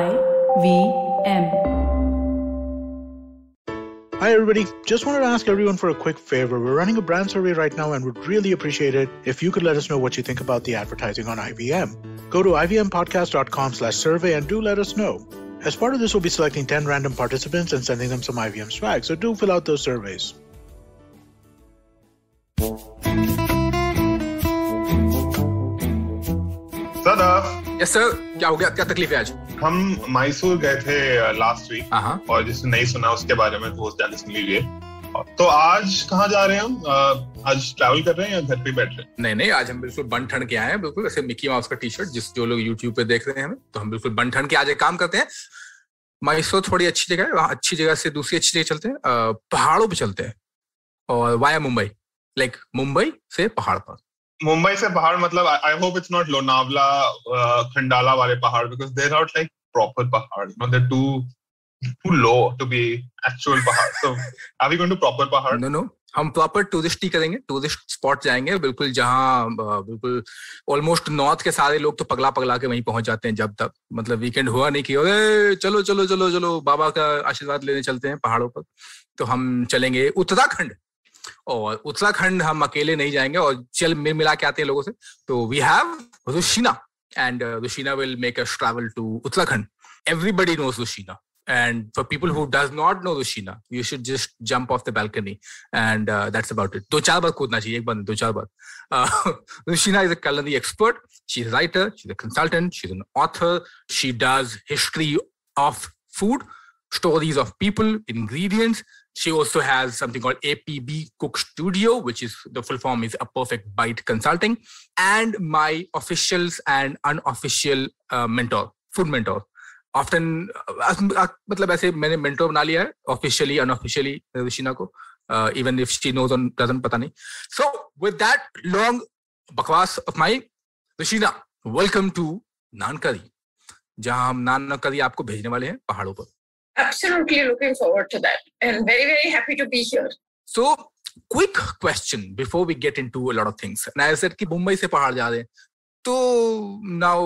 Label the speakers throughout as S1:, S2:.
S1: IVM.
S2: Hi everybody, just wanted to ask everyone for a quick favor. We're running a brand survey right now and would really appreciate it if you could let us know what you think about the advertising on IVM. Go to ivmpodcast.com/survey and do let us know. As part of this, we'll be selecting 10 random participants and sending them some IVM swag, so do fill out those surveys.
S3: Yes sir, क्या हो गया? क्या तकलीफ है आज?
S4: हम मैसूर गए थे लास्ट वीक और जिसने नहीं सुना उसके बारे में तो जाके सुन लीजिए। तो आज कहाँ जा रहे हैं हम? आज ट्रैवल कर रहे हैं या घर पे बैठ रहे हैं?
S3: नहीं, आज हम बिल्कुल बन ठन के आए हैं, बिल्कुल ऐसे मिकी माउस का टी शर्ट जो लोग यूट्यूब पे देख रहे हैं हमें, तो हम बिल्कुल बन ठन के आज एक काम करते हैं। मैसूर थोड़ी अच्छी जगह है, वहाँ अच्छी जगह से दूसरी अच्छी जगह चलते हैं, पहाड़ों पे चलते हैं और वाया मुंबई, लाइक मुंबई से पहाड़ पर।
S4: मुंबई से पहाड़ मतलब I hope it's not Lonavala Khandala वाले पहाड़, because they are not like proper pahad, you know, they are too low to be actual पहाड़। So are we going to proper पहाड़?
S3: No, हम प्रॉपर टूरिस्ट ही करेंगे, टूरिस्ट स्पॉट जाएंगे, बिल्कुल जहाँ बिल्कुल ऑलमोस्ट नॉर्थ के सारे लोग तो पगला के वहीं पहुंच जाते हैं जब तक मतलब वीकेंड हुआ नहीं कि अरे चलो बाबा का आशीर्वाद लेने चलते हैं पहाड़ों पर। तो हम चलेंगे उत्तराखंड, और उत्तराखंड हम अकेले नहीं जाएंगे और चल मिला के आते हैं लोगों से। तो we have Rushina and Rushina will make us travel to Uttarakhand. Everybody knows Rushina, and for people who does not know Rushina, you should just jump off the balcony and that's about it. 2-4 बार कूदना चाहिए, एक बार 2-4 बार। Rushina is a culinary expert. She's a writer, she's a consultant, she's an author. She does history of food, stories of people, ingredients. She also has something called APB Cook Studio, which is the full form is A Perfect Bite Consulting, and my officials and unofficial mentor, food mentor. Often मतलब ऐसे मैंने mentor बना लिया है, officially unofficially Rushina को, even if she knows on doesn't, पता नहीं। So with that long बकवास of my, Rushina, welcome to Naan Curry, जहां हम नान करी आपको भेजने वाले हैं पहाड़ों पर।
S5: Absolutely looking forward to that and very happy to be here.
S3: So quick question before we get into a lot of things. And I said कि मुंबई से पहाड़ जा रहे हैं, तो now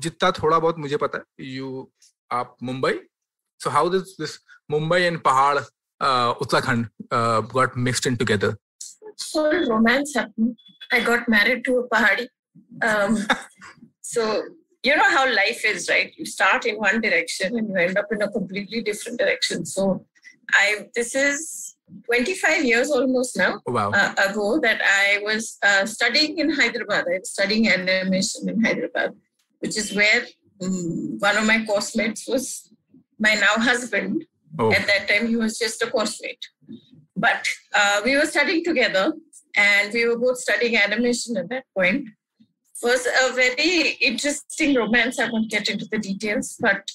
S3: जितना थोड़ा बहुत मुझे पता है, आप Mumbai, so how does this Mumbai and पहाड़ Uttarakhand got mixed in together?
S5: So romance happened. I got married to a pahadi. So you know how life is, right? You start in one direction and you end up in a completely different direction. So this is 25 years almost now.
S3: Wow.
S5: Ago that I was studying in Hyderabad. I was studying animation in Hyderabad, which is where one of my course mates was my now husband.
S3: Oh.
S5: At that time, he was just a course mate. But we were studying together, and we were both studying animation at that point. It was a very interesting romance. I won't get into the details, but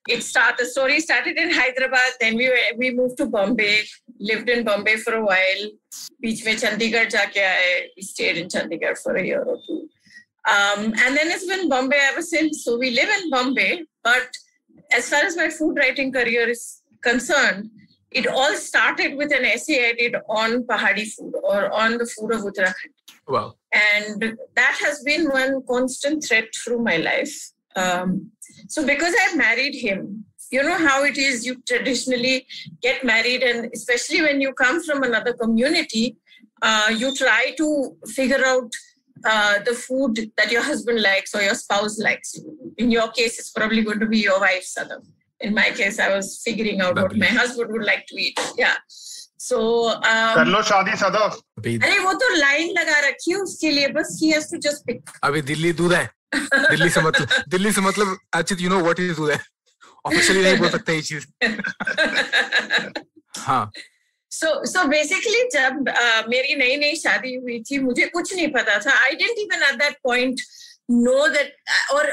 S5: the story started in Hyderabad. Then we moved to Bombay, lived in Bombay for a while. Beach mein Chandigarh jaake aaye. We stayed in Chandigarh for a year or two. And then it's been Bombay ever since. So we live in Bombay, but as far as my food writing career is concerned, it all started with an essay I did on Pahadi food or on the food of Uttarakhand.
S3: Wow.
S5: And that has been one constant thread through my life. So because I married him, you know how it is, you traditionally get married, and especially when you come from another community, you try to figure out the food that your husband likes or your spouse likes. In your case, it's probably going to be your wife's Sadam. In my case, I was figuring out what my husband would like to eat. Yeah. So
S4: कर लो शादी सदफ।
S5: अरे वो तो line लगा रखी है उसके लिए, बस he has to just pick.
S3: अभी दिल्ली दूर है, दिल्ली से मतलब अच्छी, you know what is दूर है, ऑफिशियली नहीं बोल सकते ये चीज। हाँ।
S5: So basically जब मेरी नई शादी हुई थी, मुझे कुछ नहीं पता था. I didn't even at that point know that, or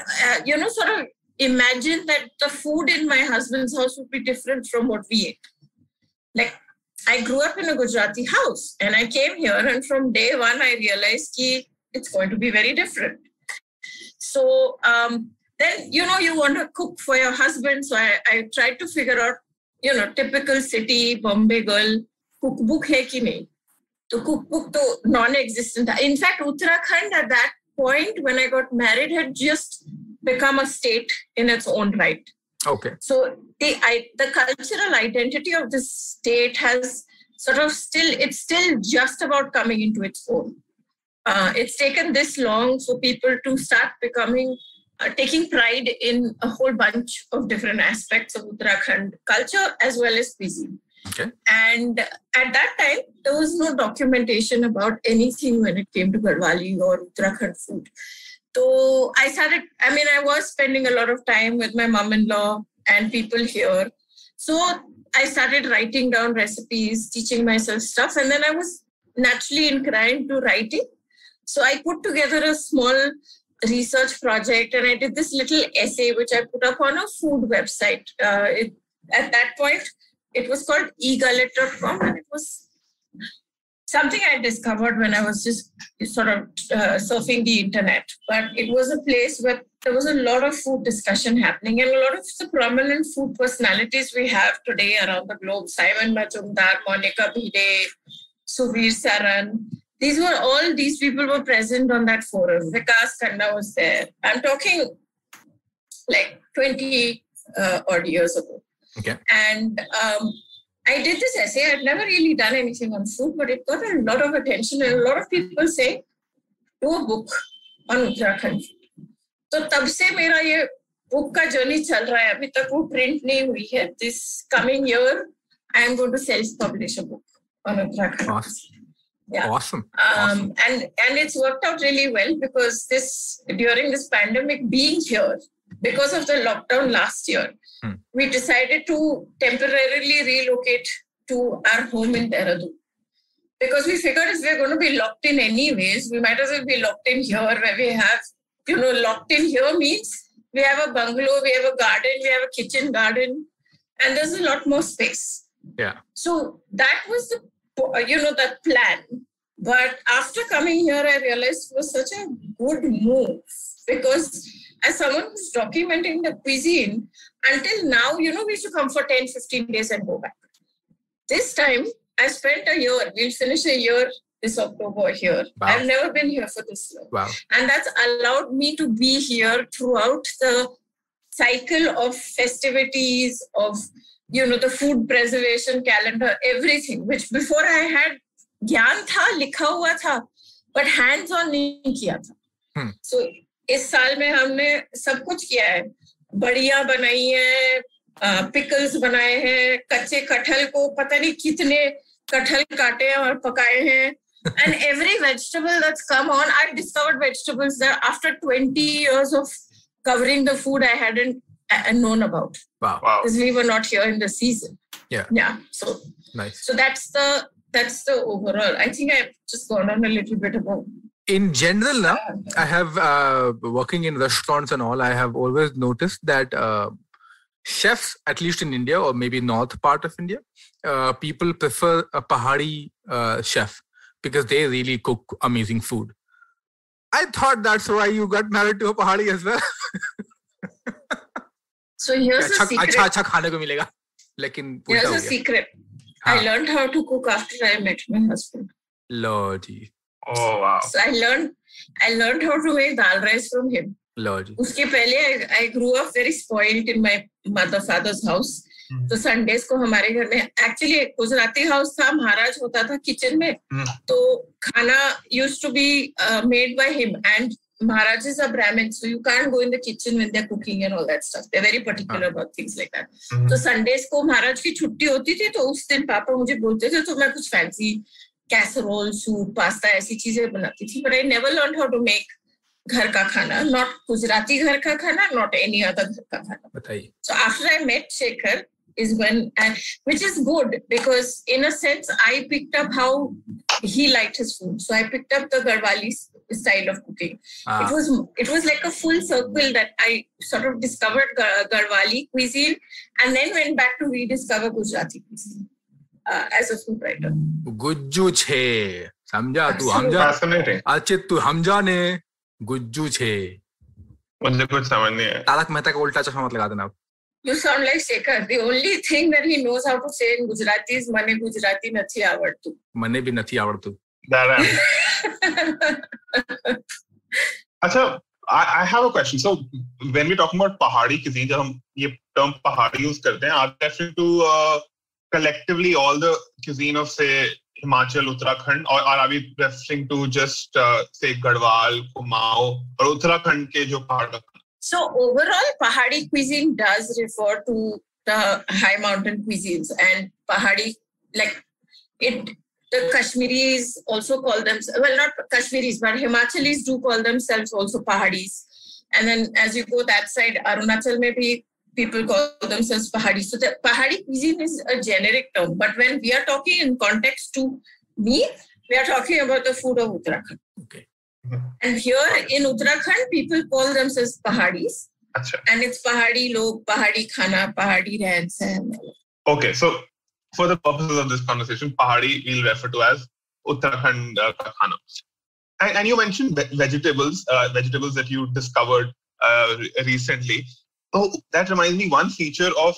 S5: you know, sort of imagine that the food in my husband's house would be different from what we ate. Like, I grew up in a Gujarati house and I came here, and from day one I realized that it's going to be very different. So then, you know, you want to cook for your husband. So I tried to figure out, you know, typical city, Bombay girl, cookbook hai ki nahi. So cookbook to non-existent. In fact, Uttarakhand at that point when I got married had just become a state in its own right.
S3: Okay.
S5: So the cultural identity of the state has sort of it's still just about coming into its own. It's taken this long for people to start taking pride in a whole bunch of different aspects of Uttarakhand culture as well as cuisine.
S3: Okay.
S5: And at that time, there was no documentation about anything when it came to Garhwali or Uttarakhand food. So I was spending a lot of time with my mom-in-law and people here. So I started writing down recipes, teaching myself stuff, and then I was naturally inclined to writing. So I put together a small research project and I did this little essay which I put up on a food website. At that point, it was called egullet.com, and it was something I discovered when I was just sort of surfing the internet. But it was a place where there was a lot of food discussion happening, and a lot of the prominent food personalities we have today around the globe, Simon Majumdar, Monica Bhide, Suvir Saran, these people were present on that forum. Vikas Khanna was there. I'm talking like 20 odd years ago.
S3: Okay.
S5: And I did this essay. I'd never really done anything on food, but it got a lot of attention, and a lot of people say, do a book on Uttarakhand. So तब से मेरा ये book का journey चल रहा है. अभी तक वो print नहीं हुई है. This coming year, I am going to self-publish a book on Uttarakhand.
S3: Awesome.
S5: Yeah.
S3: Awesome.
S5: And it's worked out really well because during this pandemic being here, because of the lockdown last year, we decided to temporarily relocate to our home in Dehradun. Because we figured if we're going to be locked in anyways, we might as well be locked in here where we have, locked in here means we have a bungalow, we have a garden, we have a kitchen garden, and there's a lot more space.
S3: Yeah.
S5: So that was the plan. But after coming here, I realized it was such a good move because as someone who's documenting the cuisine, until now, we used to come for 10, 15 days and go back. This time, I spent a year. We'll finish a year this October here.
S3: Wow.
S5: I've never been here for this long.
S3: Wow.
S5: And that's allowed me to be here throughout the cycle of festivities, of the food preservation calendar, everything, which before I had ज्ञान था, लिखा हुआ था, but hands on नहीं किया था. So इस साल में हमने सब कुछ किया है. बड़ियाँ बनाई हैं, pickles बनाए हैं, कच्चे कटहल को पता नहीं कितने कटहल काटे हैं और पकाए हैं. And every vegetable that's come on, I've discovered vegetables that after 20 years of covering the food I hadn't known about.
S3: Wow.
S5: Because we were not here in the season.
S3: Yeah.
S5: So
S3: nice.
S5: So that's the overall. I think I've just gone on a little bit about.
S3: In general, now I have working in restaurants and all. I have always noticed that chefs, at least in India or maybe north part of India, people prefer a Pahari chef because they really cook amazing food. I thought that's why you got married to a Pahari as well.
S5: So here's the secret.
S3: अच्छा खाने को मिलेगा, लेकिन
S5: here's the secret. I learned how to cook after I met my husband.
S3: Lordy.
S4: Oh wow.
S5: So I learned how to make dal rice from him.
S3: Lordy.
S5: उसके पहले I grew up very spoiled in my father's house. तो Sundays को हमारे घर में actually Gujarati house था, महाराज होता था kitchen में. तो खाना used to be made by him, and Maharajas are Brahmins, so you can't go in the kitchen when they're cooking and all that stuff. They're very particular about things like that. So Sundays को महाराज की छुट्टी होती थी, तो उस दिन पापा मुझे बोलते थे, तो मैं कुछ fancy casserole, soup, pasta ऐसी चीजें बनाती थी. But I never learned how to make घर का खाना, not Gujarati घर का खाना, not any other घर का खाना.
S3: बताइए.
S5: So after I met Shekhar is when, which is good because in a sense I picked up how he liked his food. So I picked up the Garhwali style of cooking. It was like a full circle that I sort of discovered Garhwali cuisine and then went back to rediscover Gujarati cuisine as a food writer.
S3: Gujju छे, समझा तू हमजा. अच्छे तू हमजा ने गुज्जू छे.
S4: मुझे कुछ समझ नहीं है.
S3: तारक मेहता का उल्टा चश्मा मत लगा देना.
S5: You sound like Shekhar. The only thing that he knows how to say in Gujarati is "Mane Gujarati nathi avadtu."
S3: Mane bhi nathi avadtu.
S4: Acha, I have a question. So when we're talking about Pahari cuisine, जब हम ये term pahadi use karte hain, are they referring to collectively all the cuisine of, say, Himachal, Uttarakhand, or are we referring to just, say, Garhwal, Kumaon, or Uttarakhand ke jo pahad ka?
S5: So overall, Pahadi cuisine does refer to the high mountain cuisines, and Pahadi, like it, the Kashmiris also call them, well, not Kashmiris, but Himachalis do call themselves also Pahadis. And then as you go that side, Arunachal maybe people call themselves Pahadi. So the Pahadi cuisine is a generic term, but when we are talking in context to me, we are talking about the food of Uttarakhand.
S3: Okay.
S5: And here in Uttarakhand, people call themselves Pahadis.
S4: Achha.
S5: And it's Pahadi log, Pahadi khana, Pahadi rehan sehn.
S4: Okay, so for the purposes of this conversation, Pahadi we'll refer to as Uttarakhand khana. And you mentioned vegetables that you discovered recently. Oh, that reminds me, one feature of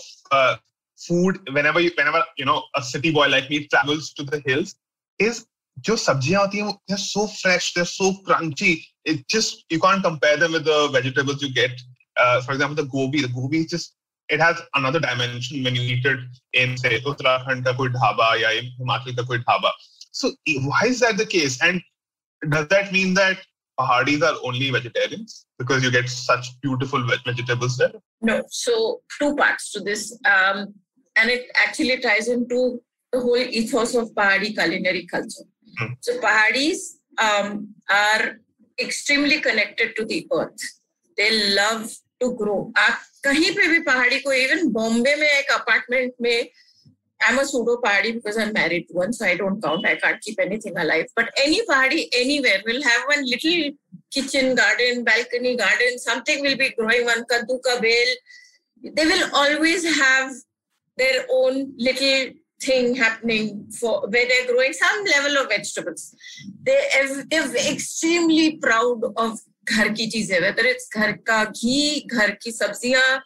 S4: food whenever a city boy like me travels to the hills is जो सब्जियां होती हैं, they're so fresh, they're so crunchy. It just, you can't compare them with the vegetables you get. For example, the gobi is just, it has another dimension when you eat it in, say, Uttarakhand ka koi dhaba ya in Himachal ka koi dhaba. So why is that the case? And does that mean that Pahadis are only vegetarians because you get such beautiful vegetables there?
S5: No. So two parts to this. And it actually ties into the whole ethos of Pahadi culinary culture. So Pahadis are extremely connected to the earth. They love to grow. आप कहीं पे भी पहाड़ी को, even Bombay में एक apartment में, I'm a pseudo Pahadi because I'm married to one, so I don't count. I can't keep anything alive. But any Pahadi anywhere will have one little kitchen garden, balcony garden. Something will be growing, one kaddu ka bel. They will always have their own little thing happening for where they're growing some level of vegetables. They're extremely proud of ghar ki cheezein, whether it's ghar ka ghee, ghar ki sabziyan,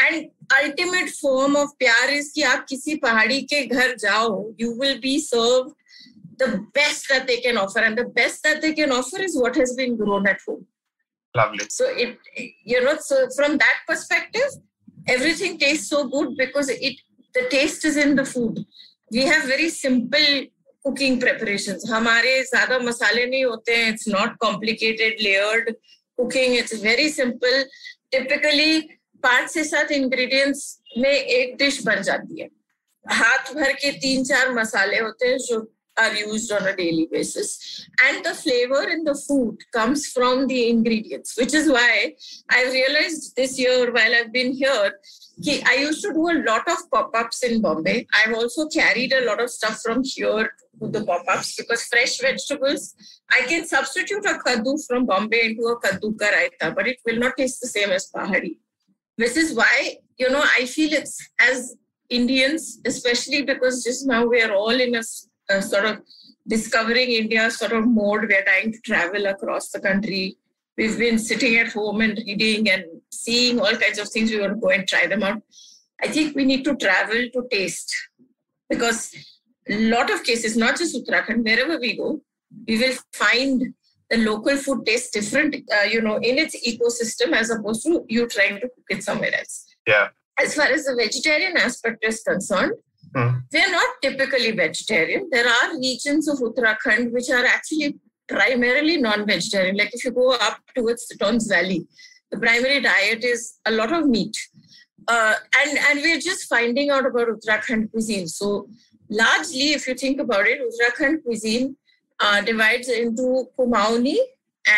S5: and ultimate form of pyar is ki aap kisi pahadi ke ghar jao, you will be served the best that they can offer, and the best that they can offer is what has been grown at home.
S4: Lovely.
S5: So so from that perspective, everything tastes so good because the taste is in the food. We have very simple cooking preparations. Hamare zyada masale nahi hote hain. It's not complicated, layered cooking. It's very simple. Typically, 5 से 7 ingredients में एक dish बन जाती है. हाथ भर के 3-4 मसाले होते हैं जो are used on a daily basis. And the flavor in the food comes from the ingredients, which is why I realized this year while I've been here, I used to do a lot of pop-ups in Bombay. I've also carried a lot of stuff from here to the pop-ups because fresh vegetables, I can substitute a kaddu from Bombay into a kaddu ka raita, but it will not taste the same as Pahadi. This is why, I feel it's as Indians, especially because just now we are all in a sort of discovering India sort of mode. We are trying to travel across the country. We've been sitting at home and reading and seeing all kinds of things. We want to go and try them out. I think we need to travel to taste because a lot of cases, not just Uttarakhand, wherever we go, we will find the local food tastes different, in its ecosystem as opposed to you trying to cook it somewhere else.
S4: Yeah.
S5: As far as the vegetarian aspect is concerned, we are not typically vegetarian. There are regions of Uttarakhand which are actually primarily non-vegetarian. Like if you go up towards the Tons Valley, the primary diet is a lot of meat. And we're just finding out about Uttarakhand cuisine. So largely, if you think about it, Uttarakhand cuisine divides into Kumaoni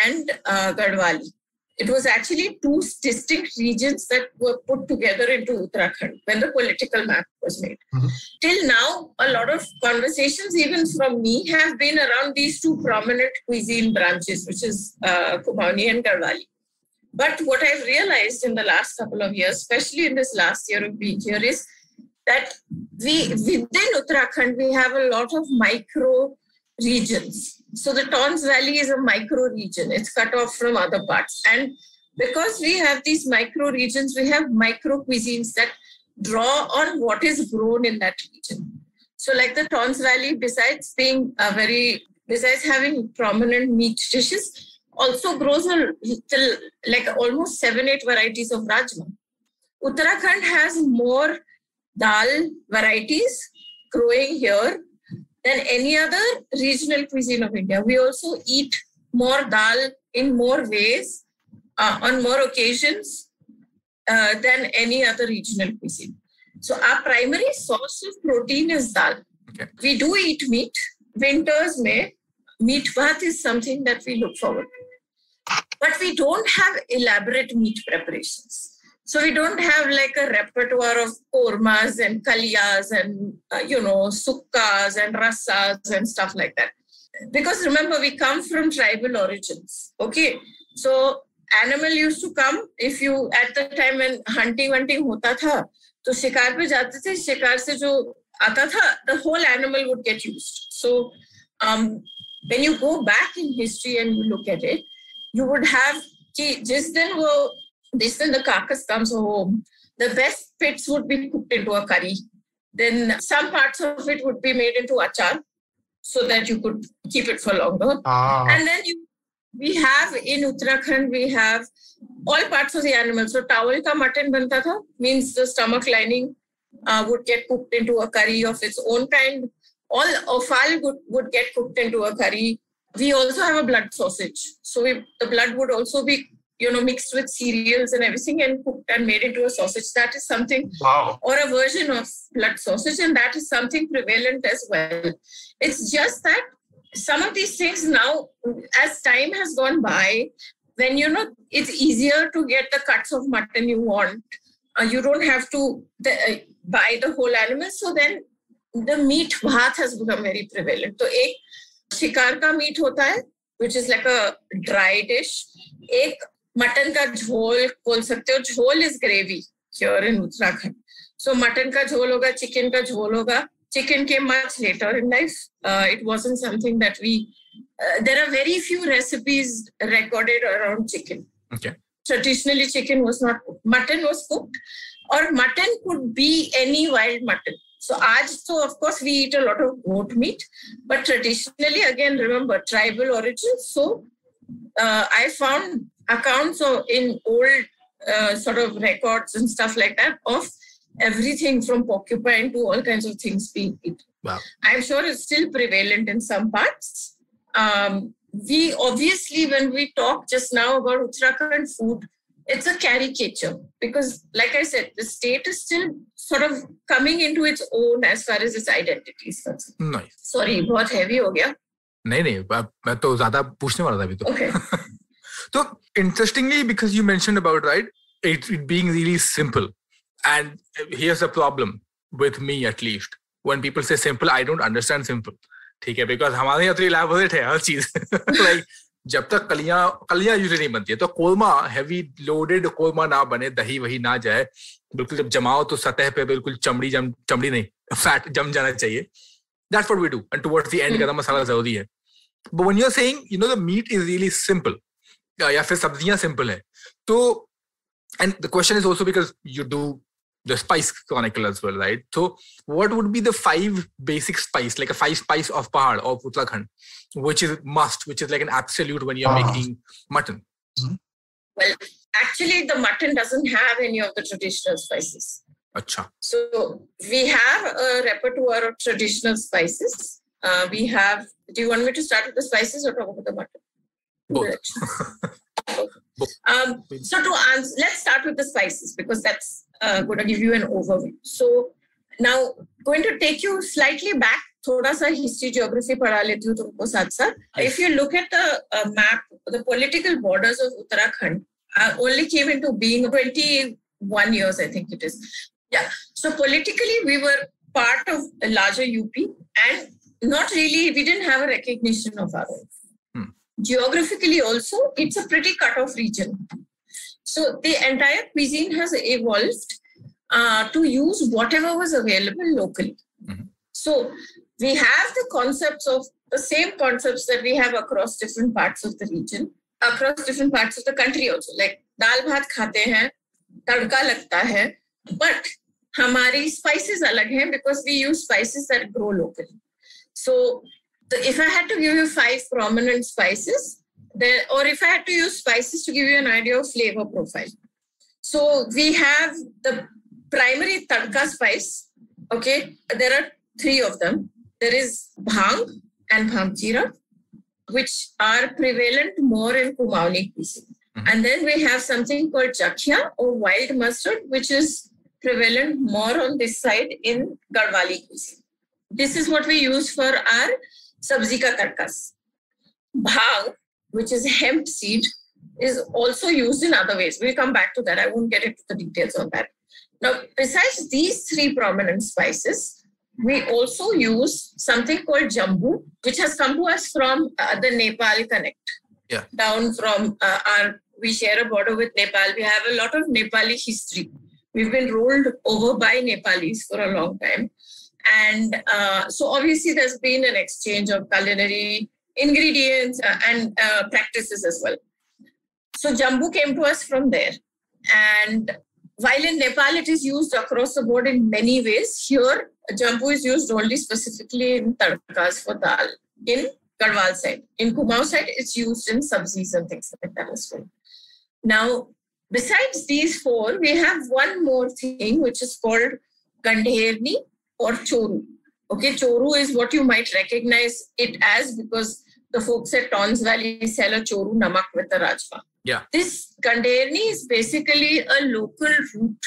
S5: and Garhwali. It was actually 2 distinct regions that were put together into Uttarakhand when the political map was made. Till now, a lot of conversations, even from me, have been around these 2 prominent cuisine branches, which is Kumaoni and Garhwali. But what I've realized in the last couple of years, especially in this last year of being here, is that within Uttarakhand, we have a lot of micro regions. So the Tons Valley is a micro region. It's cut off from other parts. And because we have these micro regions, we have micro cuisines that draw on what is grown in that region. So like the Tons Valley, besides having prominent meat dishes, also grows almost 7-8 varieties of rajma. Uttarakhand has more dal varieties growing here than any other regional cuisine of India. We also eat more dal in more ways, on more occasions than any other regional cuisine. So our primary source of protein is dal.
S3: Okay.
S5: We do eat meat. Winters mein, meat bhat is something that we look forward to. But we don't have elaborate meat preparations. So we don't have like a repertoire of kormas and kaliyas and, sukkas and rasas and stuff like that. Because remember, we come from tribal origins. Okay. So animal used to come if you, at the time when hunting hota tha, to shikar pe jate the, shikar se jo aata tha, the whole animal would get used. So when you go back in history and you look at it, you would have, this then the carcass comes home, the best bits would be cooked into a curry. Then some parts of it would be made into achar so that you could keep it for longer. And then we have in Uttarakhand, we have all parts of the animal. So towel ka mutton banta tha, means the stomach lining would get cooked into a curry of its own kind. All offal would get cooked into a curry. We also have a blood sausage. So the blood would also be, mixed with cereals and everything and cooked and made into a sausage. That is something, or a version of blood sausage, and that is something prevalent as well. It's just that some of these things now, as time has gone by, when, it's easier to get the cuts of mutton you want. You don't have to buy the whole animal. So then the meat bhat has become very prevalent. So ek shikar ka meat hota hai, which is like a dry dish. Ek mutton ka jhol bol sakte ho. Jhol is gravy here in Uttarakhand. So mutton ka jhol hoga, chicken ka jhol hoga. Chicken came much later in life. It wasn't something that there are very few recipes recorded around chicken.
S3: Okay.
S5: Traditionally, chicken was not cooked. Mutton was cooked, or mutton could be any wild mutton. So of course, we eat a lot of goat meat, but traditionally, again, remember, tribal origins. So I found accounts in old sort of records and stuff like that of everything from porcupine to all kinds of things being eaten.
S3: Wow.
S5: I'm sure it's still prevalent in some parts. We obviously, when we talk just now about Uttarakhand food, it's a caricature because, like I said, the state is still sort of coming into its own as far as its identity is concerned.
S3: Nice.
S5: Sorry, बहुत heavy हो गया.
S3: नहीं, मैं तो ज़्यादा पूछने वाला था अभी तो.
S5: Okay.
S3: So interestingly, because you mentioned about it being really simple, and here's the problem with me at least. When people say simple, I don't understand simple. ठीक है, because हमारे यहाँ तो elaborate है हर चीज. Like जब तक कलियां यूजुअली नहीं बनती है तो कोरमा हेवी लोडेड कोरमा ना बने, दही वही ना जाए, बिल्कुल जब जमाओ तो सतह पे बिल्कुल चमड़ी नहीं फैट जम जाना चाहिए. That's what we do, and towards the end गरम मसाला जरूरी है. But when you're saying the meat is really simple, या फिर सब्जियां simple है, तो and the question is also because you do the spice chronicle as well, right? So what would be the 5 basic spice, like a 5 spice of Pahad of Uttarakhand, which is like an absolute when you're making mutton?
S5: Well, actually the mutton doesn't have any of the traditional spices.
S3: Achha.
S5: So we have a repertoire of traditional spices. Do you want me to start with the spices or talk about the mutton?
S3: Both.
S5: So to answer, let's start with the spices because that's going to give you an overview. So now going to take you slightly back, thoda sa history geography padha leti hu tumko sath sath. If you look at the map, the political borders of Uttarakhand only came into being 21 years, I think it is. Yeah. So politically we were part of a larger UP and not really, we didn't have a recognition of our own. Geographically also, it's a pretty cut-off region. So the entire cuisine has evolved to use whatever was available locally. Mm-hmm. So we have the same concepts that we have across different parts of the region, across different parts of the country also. Like dal bhat khate hain, tadka lagta hai, but hamari spices alag hain because we use spices that grow locally. So if I had to give you 5 prominent spices, or if I had to use spices to give you an idea of flavor profile. So we have the primary tadka spice. Okay, there are 3 of them. There is bhang and bhang jeera, which are prevalent more in Kumaoni cuisine. And then we have something called jakhia or wild mustard, which is prevalent more on this side in Garhwali cuisine. This is what we use for our sabzi ka tadkas. Bhang, which is hemp seed, is also used in other ways. We'll come back to that. I won't get into the details on that. Now, besides these 3 prominent spices, we also use something called jambu, which has come to us from the Nepal Connect.
S3: Yeah.
S5: Down from we share a border with Nepal. We have a lot of Nepali history. We've been ruled over by Nepalis for a long time. And so obviously there's been an exchange of culinary ingredients and practices as well. So jambu came to us from there. And while in Nepal it is used across the board in many ways, here jambu is used only specifically in tadkas for dal in Garhwal side. In Kumaon side, it's used in sabzis and things like that as well. Now, besides these 4, we have one more thing which is called gandherni or choru. Okay, choru is what you might recognize it as because the folks at Tons Valley sell a choru namak with the rajma.
S3: Yeah.
S5: This gandherni is basically a local root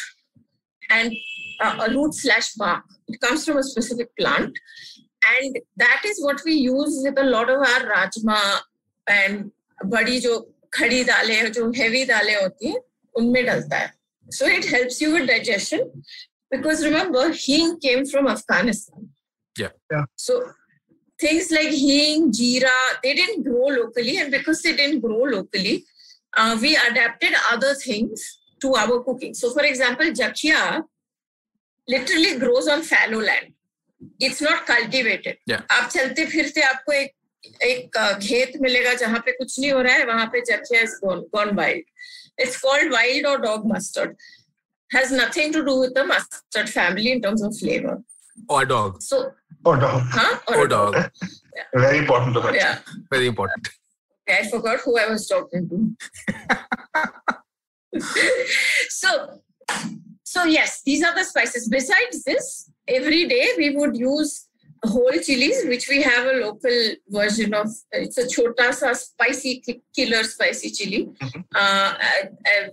S5: and a root / bark. It comes from a specific plant. And that is what we use with a lot of our rajma and badi jo khadi dalein, jo heavy dalein hoti hai, unme dalta hai. So it helps you with digestion because remember, hing came from Afghanistan.
S3: Yeah.
S5: So things like hing, jeera, they didn't grow locally, and because they didn't grow locally, we adapted other things to our cooking. So for example, jakhia literally grows on fallow land. It's not cultivated.
S3: Yeah.
S5: आप चलते फिरते आपको एक खेत मिलेगा जहाँ पे कुछ नहीं हो रहा है, वहाँ पे jakhia is gone wild. It's called wild or dog mustard. Has nothing to do with the mustard family in terms of flavor.
S3: Or dog.
S5: So.
S4: Or dog.
S5: Huh?
S3: Or dog.
S5: Yeah.
S4: Very important to mention.
S5: Yeah.
S3: Very important.
S5: Okay, I forgot who I was talking to. So yes, these are the spices. Besides this, every day we would use whole chilies, which we have a local version of. It's a chota sa spicy, killer spicy chili,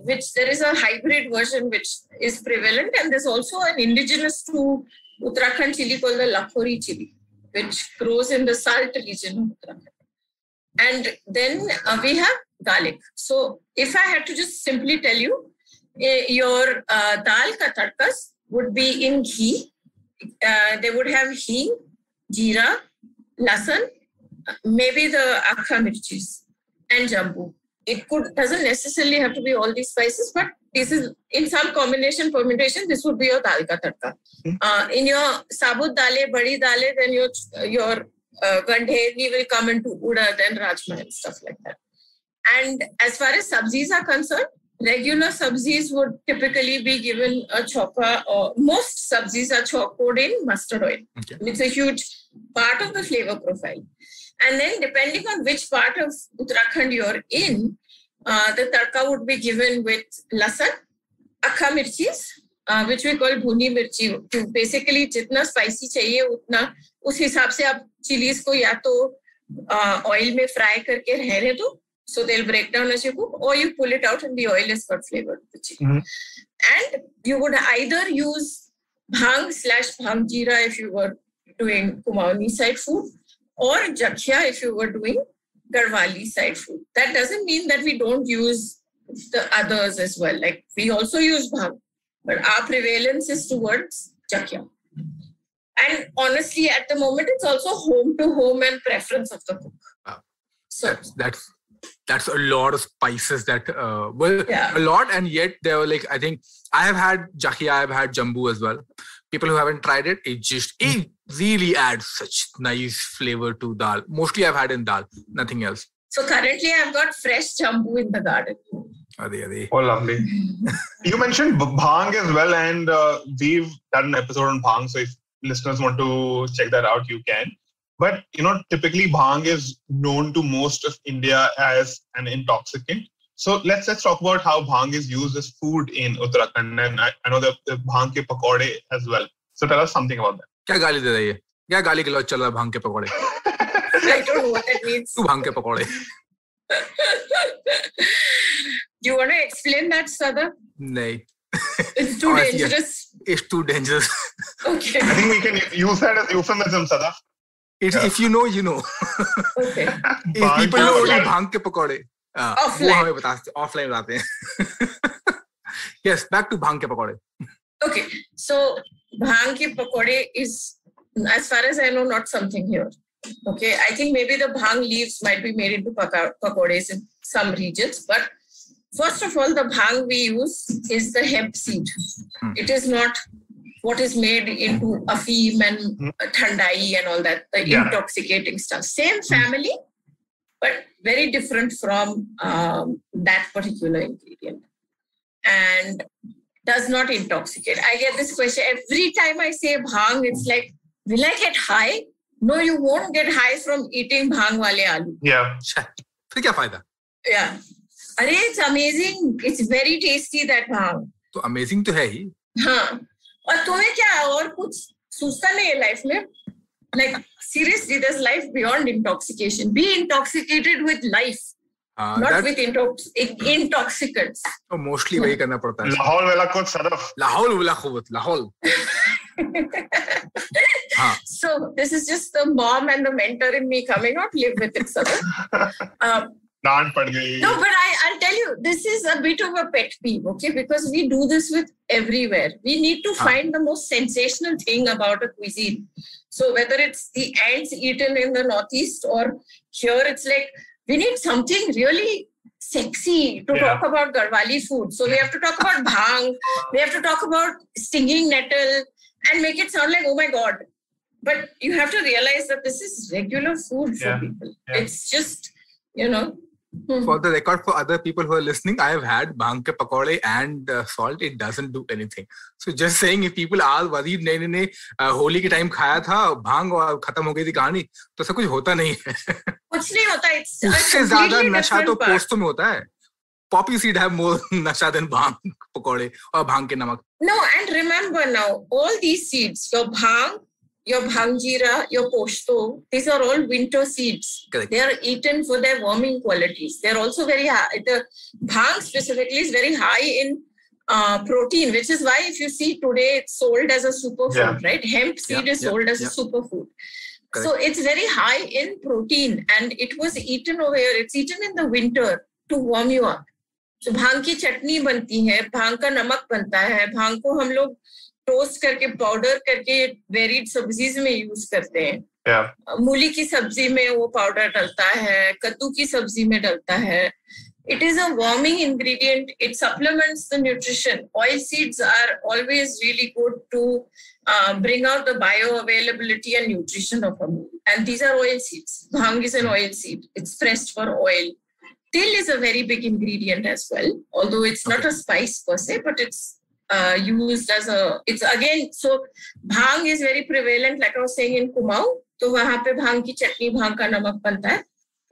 S5: which there is a hybrid version which is prevalent. And there's also an indigenous to Uttarakhand chili called the Lakhori chili, which grows in the salt region of Uttarakhand. And then we have garlic. So if I had to just simply tell you, your dal ka tadkas would be in ghee. They would have hing, jeera, lasan, maybe the akha mirchis and jambu. It doesn't necessarily have to be all these spices, but this is in some combination permutation. This would be your dal ka tadka. In your sabut dale, badi dale, then your gandherni will come into udad and rajma and stuff like that. And as far as sabzis are concerned, regular sabzis would typically be given a chokka, or most sabzis are chokkoed in mustard oil.
S3: Okay.
S5: It's a huge part of the flavor profile. And then depending on which part of Uttarakhand you're in, the tadka would be given with lasan, akha mirchis, which we call bhuni mirchi. Basically, jitna spicy chahiye utna, us hisab se aap chilies ko ya to oil mein fry karke rehne do. So they'll break down as you cook, or you pull it out and the oil is got flavored with the chili. And you would either use bhang / bhang jeera if you were doing Kumaoni side food, or jakhia if you were doing Garhwali side food. That doesn't mean that we don't use the others as well. Like we also use bhang, but our prevalence is towards jakhia. And honestly, at the moment, it's also home to home and preference of the cook. So
S3: that's a lot of spices that a lot, and yet they were like, I think I have had jakhia, I've had jambu as well. People who haven't tried it, it really adds such nice flavor to dal. Mostly I've had in dal, nothing else.
S5: So currently I've got fresh jambu in the garden.
S3: Adi.
S4: Oh, lovely. You mentioned bhang as well, and we've done an episode on bhang. So if listeners want to check that out, you can. But, typically bhang is known to most of India as an intoxicant. So let's talk about how bhang is used as food in Uttarakhand, and I know the bhang ke pakode as well. So tell us something about that.
S3: क्या गाली दे रही है? क्या गाली गलौज चल रहा है भांग के पकौड़े?
S5: I don't know what that means.
S3: तू भांग के पकौड़े.
S5: Do you want to explain that, Sada?
S3: नहीं.
S5: It's too dangerous.
S3: It's too dangerous.
S5: Okay.
S4: I think we can use that as euphemism, Sada.
S3: If you know, you know.
S5: Okay.
S3: If people know only भांग के पकौड़े.
S5: Offline.
S3: वो हमें बताते, offline बताते हैं. Yes, back to भांग के पकौड़े.
S5: Okay, so bhang ki pakode is, as far as I know, not something here. Okay, I think maybe the bhang leaves might be made into pakodes in some regions, but first of all, the bhang we use is the hemp seed. It is not what is made into afeem and thandai and all that, the intoxicating stuff. Same family, but very different from that particular ingredient. And does not intoxicate. I get this question every time I say bhang. It's like, will I get high? No, you won't get high from eating bhang wale aloo.
S4: Yeah.
S3: फिर क्या फायदा?
S5: Yeah. अरे, it's amazing. It's very tasty, that bhang.
S3: तो amazing तो है ही.
S5: हाँ. और तुम्हें क्या और कुछ सोचता नहीं है लाइफ में? Like seriously, there's life beyond intoxication. Be intoxicated with life. Not with intoxicants.
S3: तो मोस्टली वही करना पड़ता है.
S4: लाहौल वाला कुछ सदफ.
S3: लाहौल वाला खूबत लाहौल. हाँ.
S5: So this is just the mom and the mentor in me coming out. Live with it, Sadaf.
S4: डांट पड़ गई.
S5: No, but I'll tell you, this is a bit of a pet peeve, okay? Because we do this with everywhere. We need to find the most sensational thing about a cuisine. So whether it's the ants eaten in the Northeast or here, it's like, we need something really sexy to talk about Garhwali food. So we have to talk about bhang, we have to talk about stinging nettle and make it sound like, oh my God. But you have to realize that this is regular food for people. Yeah. It's just, you know.
S3: For the record, for other people who are listening, I have had bhang ke pakode and salt. It doesn't do anything. So just saying, if people are worried, नहीं होली के time खाया था भांग और खत्म हो गई थी कहानी, तो ऐसा कुछ होता नहीं है.
S5: कुछ नहीं होता.
S3: उससे ज्यादा नशा तो पोस्तों में होता है. Poppy seed have more nasha than bhang pakode or bhang ke namak.
S5: No, and remember now, all these seeds, your bhang, your bhang jeera, your posto, these are all winter seeds.
S3: Correct.
S5: They are eaten for their warming qualities. They're also very high. The bhang specifically is very high in protein, which is why if you see today it's sold as a superfood, right? Hemp seed is sold as a superfood. Correct. So it's very high in protein and it was eaten over here. It's eaten in the winter to warm you up. So भांग की चटनी बनती है, भांग का नमक बनता है, भांग को हम लोग टोस्ट करके पाउडर करके वेरिड सब्जीज में यूज करते हैं. मूली की सब्जी में वो पाउडर डलता है, कद्दू की सब्जी में डलता है. It is a warming ingredient. It supplements the nutrition. Oil seeds are always really good to bring out the bioavailability and nutrition of a meal. And these are oil seeds. Bhang is an oil seed. It's pressed for oil. Til is a very big ingredient as well, although it's not a spice per se, but it's used as it's again, so bhang is very prevalent, like I was saying in Kumaon, तो वहाँ पे भांग की चटनी, भांग का नमक बनता है.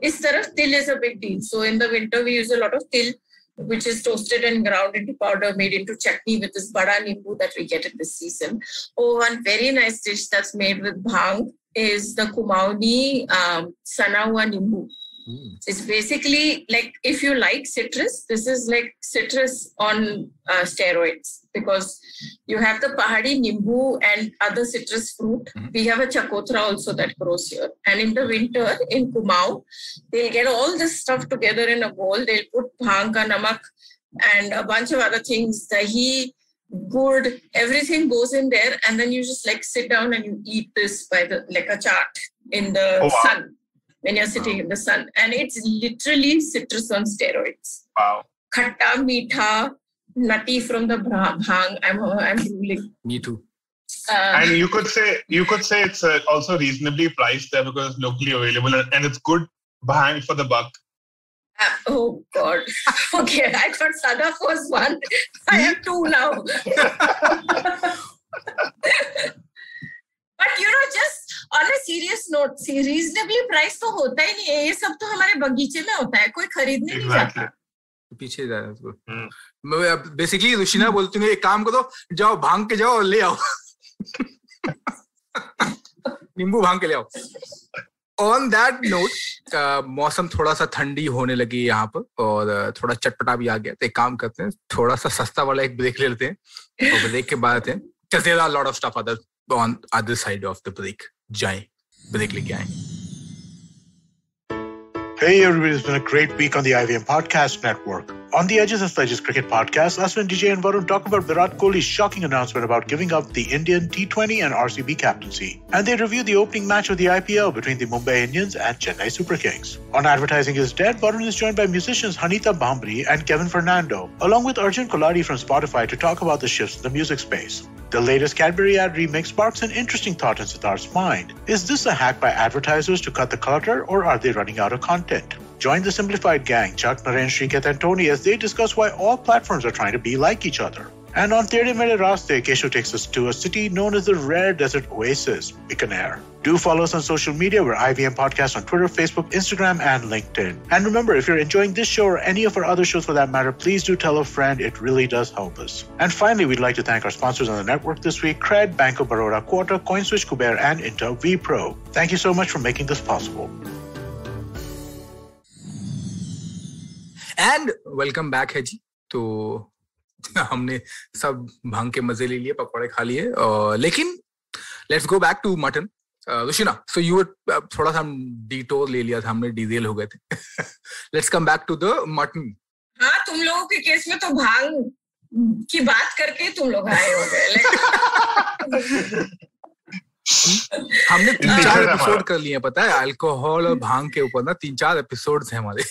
S5: इस तरफ til is a big deal. So in the winter we use a lot of til, which is toasted and ground into powder, made into chutney with this bada nimbu that we get in this season. Oh, one very nice dish that's made with bhang is the Kumaoni Sanawa nimbu. It's basically like, if you like citrus, this is like citrus on steroids, because you have the Pahadi nimbu and other citrus fruit. We have a chakotra also that grows here. And in the winter in Kumaon, they'll get all this stuff together in a bowl. They'll put bhang ka namak and a bunch of other things, dahi, good, everything goes in there. And then you just like sit down and you eat this by the, like a chaat in the sun. When you're sitting in the sun. And it's literally citrus on steroids.
S4: Wow.
S5: Khatta, meetha, nutty from the bhang. I'm drooling.
S3: Me too.
S4: And you could say it's also reasonably priced there because it's locally available and it's good bhang for the buck.
S5: Oh God. Okay, I thought Sadaf was one. I have two now. But you know, just on a serious note, reasonably priced तो होता ही नहीं है. ये सब तो हमारे बगीचे में होता है. कोई खरीदने नहीं जाता.
S3: पीछे जाए। बेसिकली रुशिना बोलती है एक काम करो, जाओ भांग के जाओ और ले आओ, नींबू भांग के ले आओ। ऑन दैट नोट, मौसम थोड़ा सा ठंडी होने लगी यहाँ पर और थोड़ा चटपटा भी आ गया, तो एक काम करते हैं, थोड़ा सा सस्ता वाला एक ब्रेक ले लेते हैं और ब्रेक के बाद हैं because there are a lot of stuff on other side of the break. जाएं, ब्रेक लेके आएं।
S2: Hey everybody, it's been a great week on the IVM Podcast Network. On the Edges and Sledges Cricket Podcast, Aswin, DJ and Varun talk about Virat Kohli's shocking announcement about giving up the Indian T20 and RCB captaincy. And they review the opening match of the IPL between the Mumbai Indians and Chennai Super Kings. On Advertising is Dead, Varun is joined by musicians Hanita Bhambri and Kevin Fernando, along with Arjun Koladi from Spotify to talk about the shifts in the music space. The latest Cadbury ad remix sparks an interesting thought in Siddharth's mind. Is this a hack by advertisers to cut the clutter, or are they running out of content? Join the Simplified gang, Chuck, Naren, Shriketh and Tony as they discuss why all platforms are trying to be like each other. And on Tere Mere Raste, Keshu takes us to a city known as the Rare Desert Oasis, Bikaner. Do follow us on social media. We're IVM Podcast on Twitter, Facebook, Instagram, and LinkedIn. And remember, if you're enjoying this show or any of our other shows for that matter, please do tell a friend. It really does help us. And finally, we'd like to thank our sponsors on the network this week, Cred, Bank of Baroda, Quota, CoinSwitch, Kuber, and Intel vPro. Thank you so much for making this possible.
S3: And welcome back है जी। तो हमने सब भांग के मजे ले लिए, पकौड़े खा लिए, लेकिन let's go back to mutton. Rushina, so you थोड़ा सा डिटोर ले लिया था हमने, डीजेल हो गए थे। Let's come back to the mutton.
S5: हाँ, तुम लोगों के केस में तो भांग की बात करके तुम लोग आए हो गए।
S3: हमने 3-4 एपिसोड कर लिए, पता है, अल्कोहल और भांग के ऊपर ना 3-4 एपिसोड्स हैं हमारे।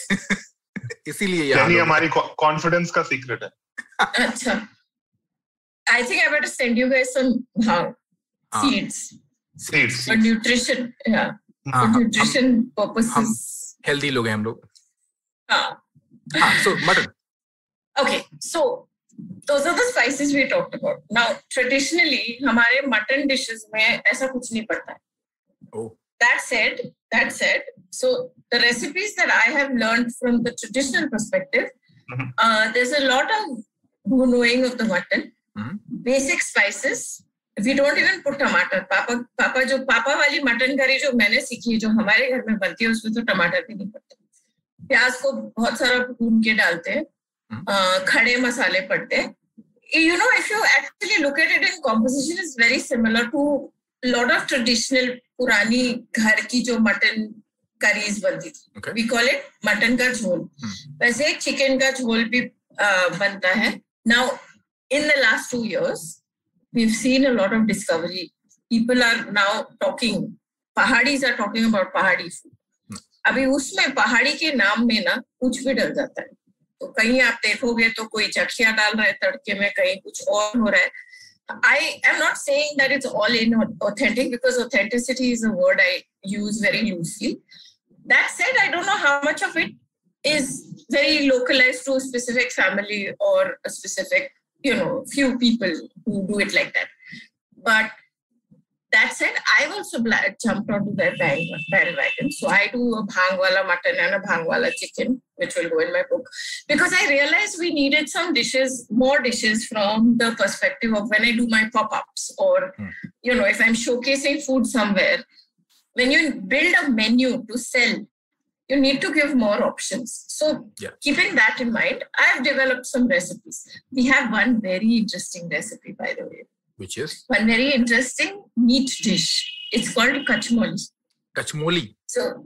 S3: इसीलिए
S4: यानी हमारी कॉन्फिडेंस का सीक्रेट है।
S5: अच्छा, I think I better send you guys some seeds for nutrition, yeah, for nutrition purposes.
S3: Healthy लोग हैं हम लोग।
S5: So
S3: mutton.
S5: Okay, so those are the spices we talked about. Now, traditionally, हमारे mutton dishes में ऐसा कुछ नहीं पड़ता है।
S3: Oh.
S5: That said, so the recipes that I have learned from the traditional perspective, there's a lot of knowing of the mutton, basic spices. We don't even put tomato. पापा वाली mutton curry जो मैंने सीखी, जो हमारे घर में बनती है, उसमें तो टमाटर भी नहीं पड़ते। प्याज को बहुत सारा भून के डालते हैं, खड़े मसाले पड़ते हैं। You know, if you actually look at it in composition, is very similar to lot of traditional पुरानी घर की जो मटन करीज बनती थी।
S3: Okay.
S5: We call it mutton का झोल। वैसे चिकन का झोल भी बनता है। Now, in the last 2 years, we've seen a lot of discovery. People are now talking, Pahadis are talking about Pahadi food. अभी उसमें पहाड़ी के नाम में ना कुछ भी डल जाता है। तो कहीं आप देखोगे तो कोई चखिया डाल रहा है तड़के में, कहीं कुछ और हो रहा है। I am not saying that it's all authentic, because authenticity is a word I use very loosely. That said, I don't know how much of it is very localized to a specific family or a specific, few people who do it like that. But that said, I've also jumped onto that bandwagon. So I do a bhang wala mutton and a bhang wala chicken, which will go in my book, because I realized we needed some more dishes from the perspective of when I do my pop-ups, or, if I'm showcasing food somewhere. When you build a menu to sell, you need to give more options. So keeping that in mind, I've developed some recipes. We have one very interesting recipe, by the way.
S3: Which is?
S5: One very interesting meat dish. It's called kachmoli.
S3: Kachmoli.
S5: So,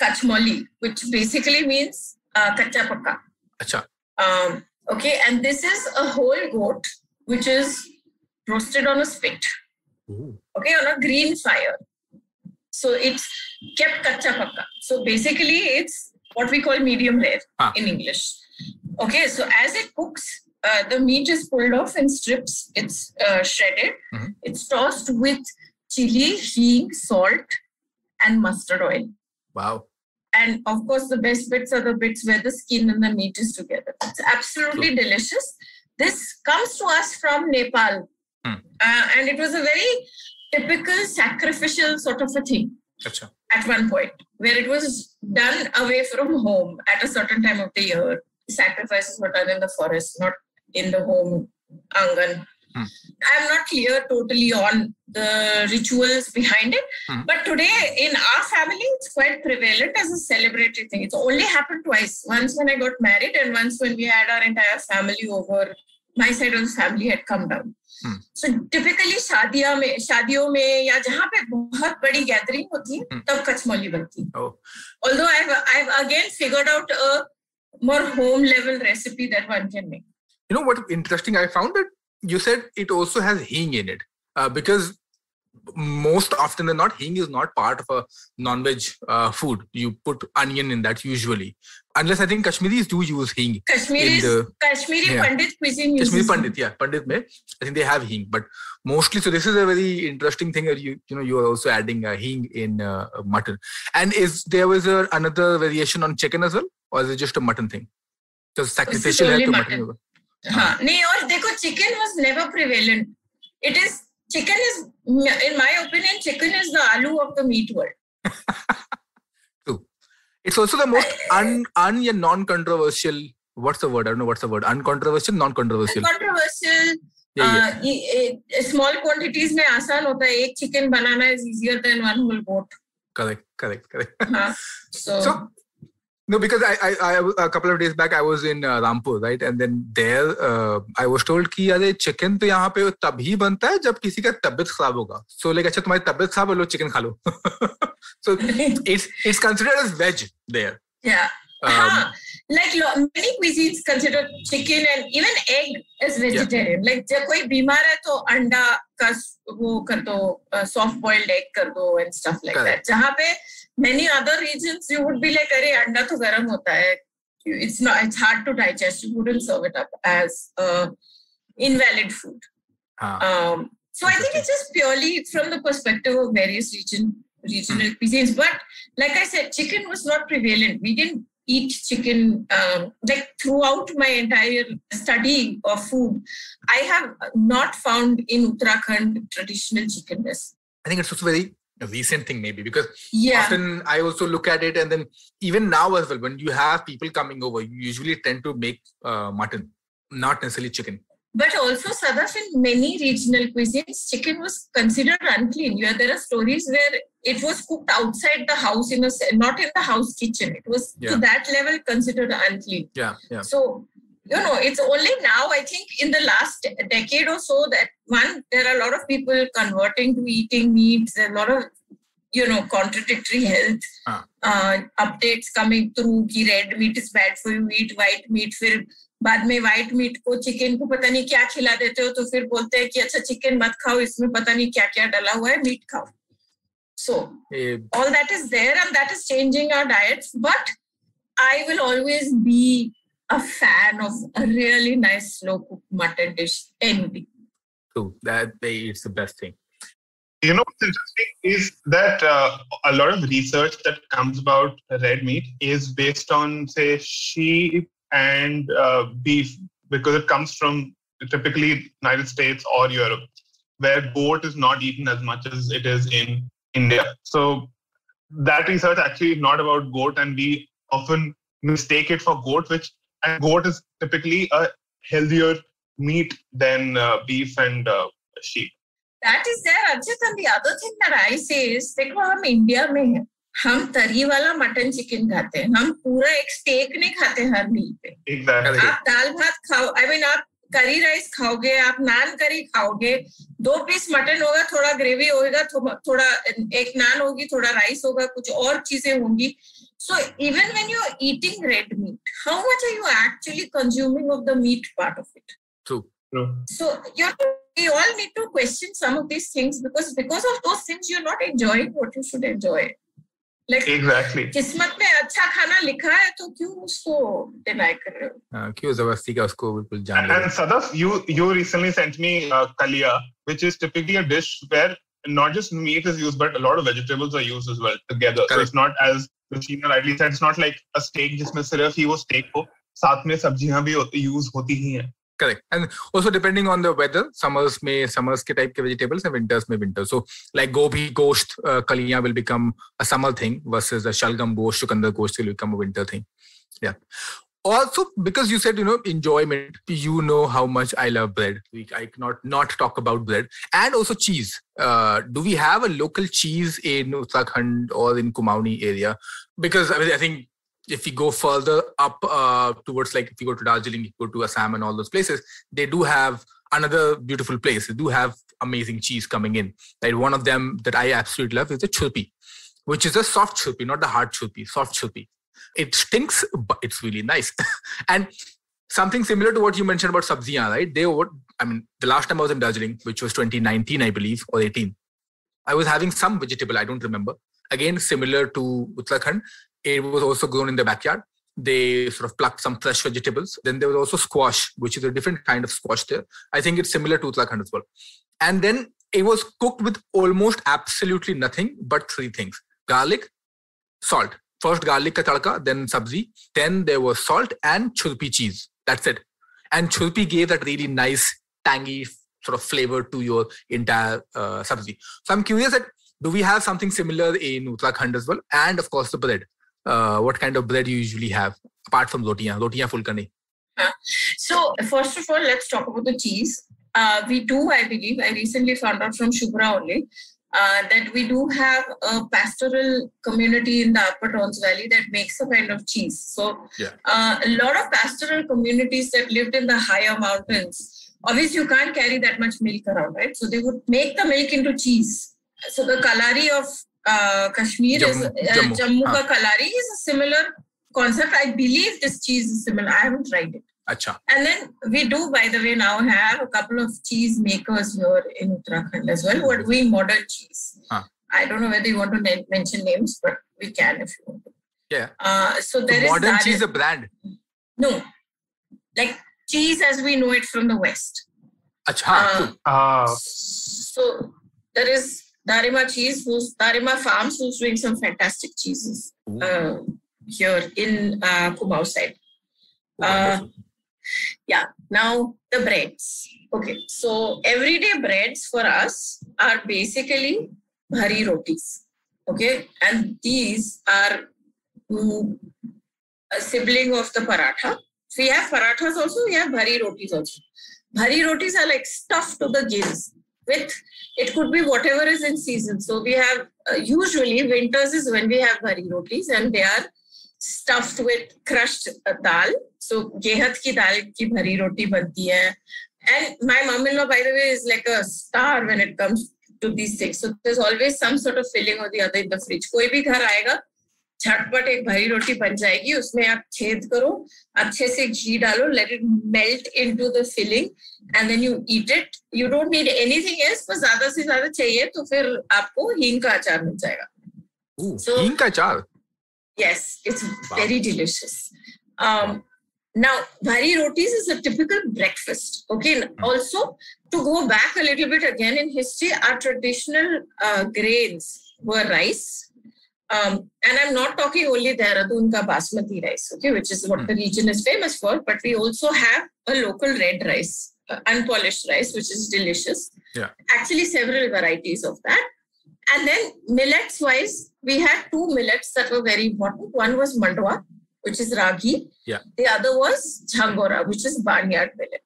S5: kachmoli, which basically means kacha pakka.
S3: Acha.
S5: Okay, and this is a whole goat which is roasted on a spit.
S3: Ooh.
S5: Okay, on a green fire. So it's kept kacha pakka. So basically, it's what we call medium rare in English. Okay, so as it cooks, the meat is pulled off in strips. It's shredded. It's tossed with chili, hing, salt, and mustard oil.
S3: Wow.
S5: And of course, the best bits are the bits where the skin and the meat is together. It's absolutely delicious. This comes to us from Nepal. And it was a very typical sacrificial sort of a thing. At one point, where it was done away from home at a certain time of the year. sacrifices were done in the forest, not in the home angan. I'm not clear totally on the rituals behind it, but today in our family, it's quite prevalent as a celebratory thing. It's only happened twice. Once when I got married and once when we had our entire family over. My side of the family had come down. So typically शादियों में या जहाँ पे बहुत बड़ी gathering होती है तब कचमौली बनती है. Although I've again figured out a more home level recipe that one can make.
S3: You know what interesting I found that you said it also has hing in it because most often than not hing is not part of a non-veg food. You put onion in that usually, unless I think Kashmiris do use hing.
S5: Kashmiri Pandit cuisine uses
S3: Kashmiri Pandit, Pandit mein I think they have hing, but mostly. So this is a very interesting thing. You are also adding hing in mutton. And there was another variation on chicken as well, or is it just a mutton thing? Because sacrificial है तो mutton.
S5: हाँ नहीं और देखो chicken was never prevalent. Chicken is, in my opinion, chicken is the aloo of the meat world.
S3: True. It's also the most non-controversial. What's the word? I don't know what's the word. Uncontroversial, non-controversial.
S5: Controversial. Small quantities में आसान होता है. एक chicken banana is easier than one whole goat.
S3: Correct.
S5: So
S3: no, because I a couple of days back I was in Rampur, right, and then there I was told कि अरे chicken तो यहाँ पे तभी बनता है जब किसी का तबीयत खराब होगा. So like अच्छा तुम्हारी तबीयत खराब है लो chicken खा लो. So it's considered as veg there.
S5: Yeah. Like many cuisines consider chicken and even egg as vegetarian. Like जब कोई बीमार है तो अंडा का वो कर दो, soft boiled egg कर दो and stuff like that. जहाँ पे many other regions you would be like अरे अंडा तो गरम होता है. It's hard to digest. You wouldn't serve it up as invalid food. So I think it's just purely from the perspective of various regional cuisines. But like I said, chicken was not prevalent. We didn't eat chicken like throughout my entire study of food. I have not found in Uttarakhand traditional chicken dish.
S3: I think it's also very recent thing maybe because often I also look at it and then even now as well when you have people coming over you usually tend to make mutton, not necessarily chicken.
S5: But also Sadaf, in many regional cuisines chicken was considered unclean. There are stories where it was cooked outside the house not in the house kitchen. It was to that level considered unclean. So it's only now, I think, in the last decade or so that there are a lot of people converting to eating meats. There are a lot of, contradictory health updates coming through. Ki red meat is bad for you, eat white meat. फिर बाद में white meat को chicken को पता नहीं क्या खिला देते हो तो फिर बोलते हैं कि अच्छा chicken मत खाओ इसमें पता नहीं क्या क्या डला हुआ है meat खाओ. So all that is there and that is changing our diets. But I will always be a fan of a really nice slow cooked mutton dish any day.
S3: True, that it's the best thing.
S4: You know what's interesting is that a lot of research that comes about red meat is based on, say, sheep and beef because it comes from typically United States or Europe, where goat is not eaten as much as it is in India. So that research actually is not about goat, and we often mistake it for goat, and goat is typically a healthier meat than beef and sheep.
S5: That is there, Archit. And the other thing that I say is, देखो हम India में हैं, हम तरी वाला mutton chicken खाते हैं, हम पूरा एक स्टेक नहीं खाते हर मील पे.
S4: Exactly.
S5: आप दाल भात खाओ, आप करी राइस खाओगे, आप नान करी खाओगे, 2 पीस मटन होगा, थोड़ा ग्रेवी होगा, थोड़ा एक नान होगी, थोड़ा राइस होगा, कुछ और चीजें होंगी. So even when you're eating red meat, how much are you actually consuming of the meat part of it?
S3: True.
S5: So we all need to question some of these things because of those things you're not enjoying what you should enjoy. Like
S4: exactly.
S5: किस्मत में अच्छा खाना लिखा है तो क्यों उसको deny कर रहे हो?
S3: क्यों जबरदस्ती का उसको बिल्कुल जान ले?
S4: And Sadaf, you recently sent me kalia, which is typically a dish where not just meat is used, but a lot of vegetables are used as well together. Correct. So it's not, as Rashina rightly said, it's not like a steak जिसमें सिर्फ ही वो steak हो, साथ में सब्जियां भी use होती ही हैं.
S3: Correct. And also depending on the weather, summers के type के vegetables and winters में winter. So like gobi gosht kaliyan will become a summer thing versus the shalgam gosht, chukandar gosht will become a winter thing. Yeah. Also, because you said, enjoyment, you know how much I love bread. I cannot not talk about bread. And also cheese. Do we have a local cheese in Uttarakhand or in Kumaoni area? Because I think if we go further up towards, like, if you go to Darjeeling, you go to Assam and all those places, they do have another beautiful place. They do have amazing cheese coming in. Right? One of them that I absolutely love is the churpi, which is a soft churpi, not the hard churpi, soft churpi. It stinks, but it's really nice. And something similar to what you mentioned about sabziyan, right? The last time I was in Darjeeling, which was 2019, I believe, or 18, I was having some vegetable, I don't remember. Again, similar to Uttarakhand, it was also grown in the backyard. They sort of plucked some fresh vegetables. Then there was also squash, which is a different kind of squash there. I think it's similar to Uttarakhand as well. And then it was cooked with almost absolutely nothing but three things: garlic, salt. First garlic ka tadka, then sabzi, then there was salt and churpi cheese. That's it. And churpi gave that really nice, tangy sort of flavor to your entire sabzi. So I'm curious that, do we have something similar in Uttarakhand as well? And of course, the bread. What kind of bread you usually have, apart from rotiyan full karne?
S5: So first of all, let's talk about the cheese. We do, I believe, I recently found out from Shubhra only, that we do have a pastoral community in the Upper Towns Valley that makes a kind of cheese. So a lot of pastoral communities that lived in the higher mountains, obviously you can't carry that much milk around, right? So they would make the milk into cheese. So the kalari of Kashmir Jammu ka kalari is a similar concept. I believe this cheese is similar. I haven't tried it.
S3: Achha.
S5: And then we do, by the way, now have a couple of cheese makers here in Uttarakhand as well who are doing modern cheese. I don't know whether you want to mention names, but we can if you want to.
S3: Yeah.
S5: So there is
S3: modern cheese, a brand?
S5: No. Like cheese as we know it from the West.
S3: Achha.
S5: So there is Darima Cheese, Darima Farms, who's doing some fantastic cheeses here in Kumaon side. Yeah, now the breads. Okay, so everyday breads for us are basically bhari rotis. Okay, and these are a sibling of the paratha. So we have parathas also, we have bhari rotis also. Bhari rotis are like stuffed to the gills with, it could be whatever is in season. So we have, usually winters is when we have bhari rotis, and they are stuffed with crushed dal. So gehat ki dal ki bhari roti banti hai. And my mom-in-law, by the way, is like a star when it comes to these things. So there's always some sort of filling or the other in the fridge. कोई भी घर आएगा, झटपट एक भरी रोटी बन जाएगी, उसमें आप छेद करो, अच्छे से घी डालो, let it melt into the filling, and then you eat it. You don't need anything else, बस ज़्यादा से ज़्यादा चाहिए तो फिर आपको हींग का अचार मिल जाएगा.
S3: So हींग का अचार?
S5: Yes, it's very delicious. Now, bhari rotis is a typical breakfast. Okay. Also, to go back a little bit again in history, our traditional grains were rice. And I'm not talking only Dehradun ka basmati rice, okay, which is what the region is famous for, but we also have a local red rice, unpolished rice, which is delicious.
S3: Yeah.
S5: Actually, several varieties of that. And then millets-wise, we had two millets that were very important. One was mandwa, which is ragi.
S3: Yeah.
S5: The other was jhangora, which is barnyard millet.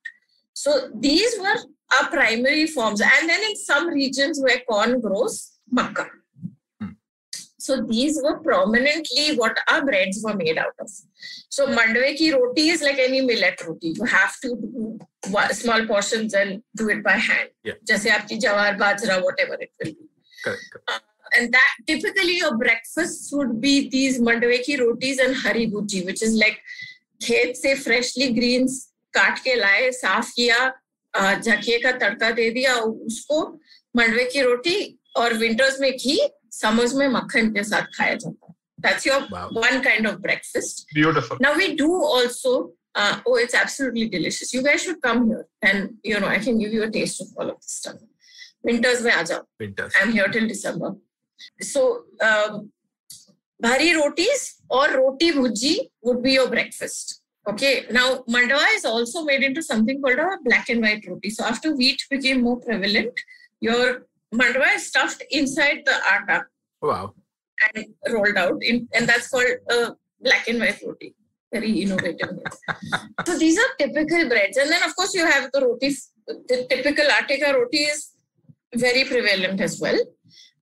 S5: So these were our primary forms. And then in some regions where corn grows, makka. So these were prominently what our breads were made out of. So mandwe ki roti is like any millet roti. You have to do small portions and do it by hand.
S3: Yeah.
S5: Jaise aapki jawar, bajra, whatever it will be.
S3: Correct.
S5: And that typically your breakfasts would be these mandwe ki rotis and hari bhuji, which is like खेत से freshly greens काट के लाए, साफ किया, झकिए का तड़का दे दिया, उसको मंडवे की रोटी और winters में घी, summers में मक्खन के साथ खाया जाता है. That's your one kind of breakfast.
S4: Beautiful.
S5: Now we do also, it's absolutely delicious. You guys should come here and, I can give you a taste of all of this stuff. Winters में आ जाओ.
S3: Winters.
S5: I'm here till December. So, bhari rotis or roti bhuji would be your breakfast. Okay. Now, mandwa is also made into something called a black and white roti. So, after wheat became more prevalent, your mandwa is stuffed inside the atta.
S3: Wow.
S5: And rolled out, and that's called a black and white roti. very innovative. So these are typical breads. And then of course you have the roti. The typical atte ka roti is very prevalent as well.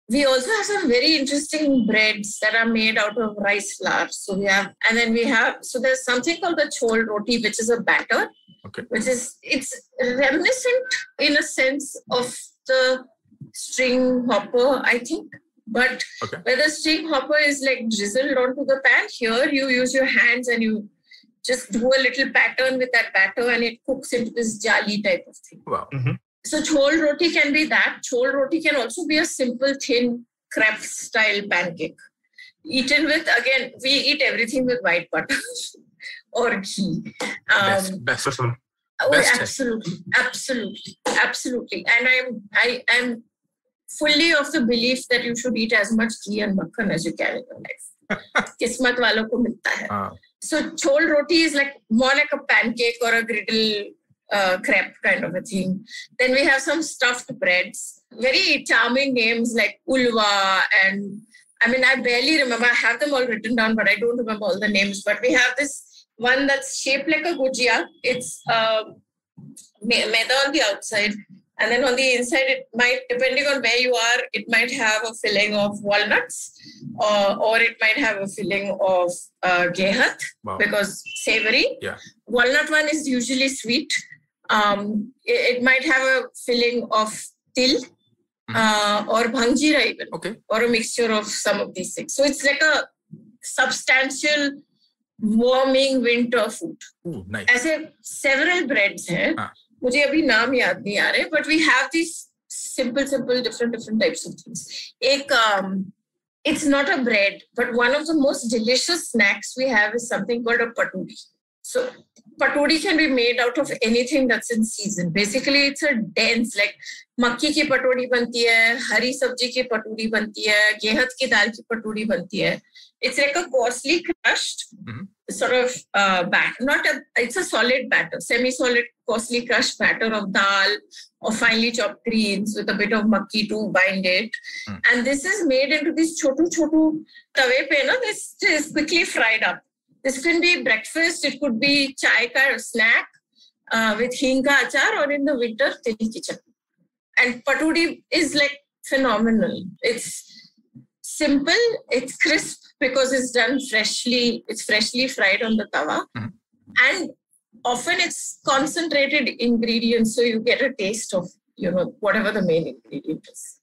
S5: We also have some very interesting breads that are made out of rice flour. So there's something called the chol roti, which is a batter, it's reminiscent in a sense of the string hopper, I think. But where the string hopper is like drizzled onto the pan, here you use your hands and you just do a little pattern with that batter and it cooks into this jali type of thing.
S3: Wow.
S4: Mm-hmm.
S5: So chol roti can be that. Chol roti can also be a simple, thin, crepe style pancake. Eaten with, again, we eat everything with white butter or ghee.
S3: Best.
S5: Oh, absolutely. And I'm fully of the belief that you should eat as much ghee and makhan as you can in your life. Kismat walo ko milta hai. So chol roti is like more like a pancake or a griddle crepe kind of a thing. Then we have some stuffed breads, very charming names like ulva, and I mean I barely remember. I have them all written down, but I don't remember all the names. But we have this one that's shaped like a gujia. It's maida on the outside, and then on the inside it might, depending on where you are, it might have a filling of walnuts, or it might have a filling of gehat, because savory.
S3: Yeah.
S5: Walnut one is usually sweet. It might have a filling of til or bhangjira even, or a mixture of some of these things. So it's like a substantial warming winter food.
S3: Ooh, nice.
S5: ऐसे several breads हैं. मुझे अभी नाम याद नहीं आ रहे, but we have these simple different types of things. It's not a bread, but one of the most delicious snacks we have is something called a paturi. So paturi can be made out of anything that's in season. Basically, it's a dense, like makki ki paturi banti hai, hari sabji ki paturi banti hai, gehat ki dal ki paturi banti hai. It's like a coarsely crushed sort of batter. It's a solid batter, semi-solid, coarsely crushed batter of dal or finely chopped greens with a bit of makki to bind it. And this is made into these chotu tawe pe, this is quickly fried up. This can be breakfast, it could be chai ka snack with hing ka achar, or in the winter, til ki chutney. And paturi is like phenomenal. It's simple, it's crisp because it's done freshly, it's freshly fried on the tawa. And often it's concentrated ingredients, so you get a taste of, whatever the main ingredient is.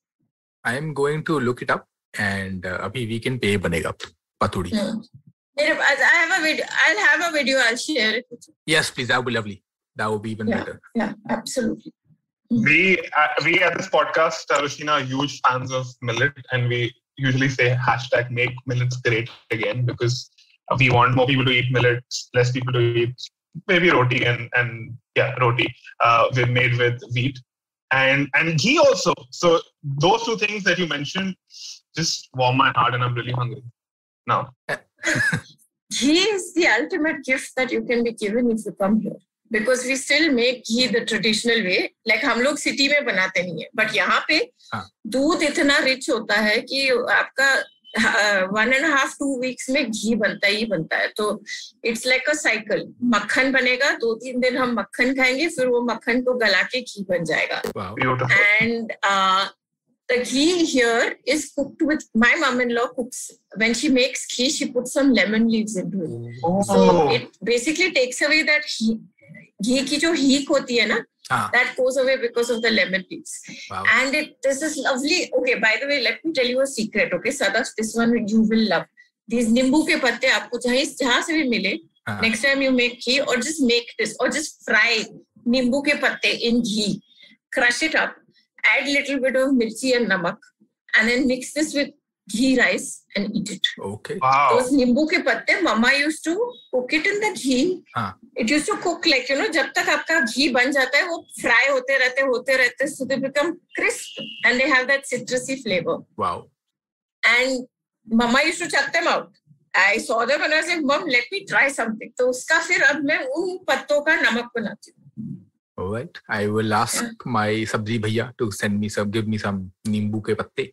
S3: I am going to look it up, and abhi weekend pe banega paturi.
S5: I have a video. I'll have a video. I'll share it with you.
S3: Yes, please. That would be lovely. That would be even better.
S5: Yeah, absolutely.
S4: We at this podcast, Rushina, are huge fans of millet, and we usually say # make millets great again, because we want more people to eat millets, less people to eat maybe roti and roti made with wheat and ghee also. So those two things that you mentioned just warm my heart, and I'm really hungry now.
S5: Ghee is the ultimate gift that you can be given if you come here, because we still make ghee the traditional way. Like हम लोग city में बनाते नहीं है, but यहाँ पे दूध इतना rich होता है कि आपका 1.5-2 weeks में घी बनता है. तो it's like a cycle. मक्खन बनेगा, 2-3 दिन हम मक्खन खाएंगे, फिर वो मक्खन को गला के घी बन जाएगा.
S3: Wow.
S5: And the ghee here is cooked with, my mom-in-law cooks, when she makes ghee, she puts some lemon leaves into it. So it basically takes away that ghee ki jo heek hoti hai na, that goes away because of the lemon leaves.
S3: Wow.
S5: And this is lovely. Okay, by the way, let me tell you a secret. Okay, Sadaf, this one you will love. These nimbu ke patte aapko jahan se bhi mile, next time you make ghee, or just make this, or just fry nimbu ke patte in ghee, crush it up, add little bit of mirchi and namak, and then mix this with ghee rice and eat it.
S3: Okay.
S4: Wow.
S5: Those nimbu ke patte, mama used to cook it in the ghee. It used to cook like, jab tak aapka ghee ban jata hai, wo fry hote rehte, so they become crisp and they have that citrusy flavor.
S3: Wow.
S5: And mama used to chuck them out. I saw them and I was like, Mom, let me try something. So uska fir ab main un patton ka namak banati hu.
S3: All right. I will ask my sabji bhaiya to give me some nimbu ke patte.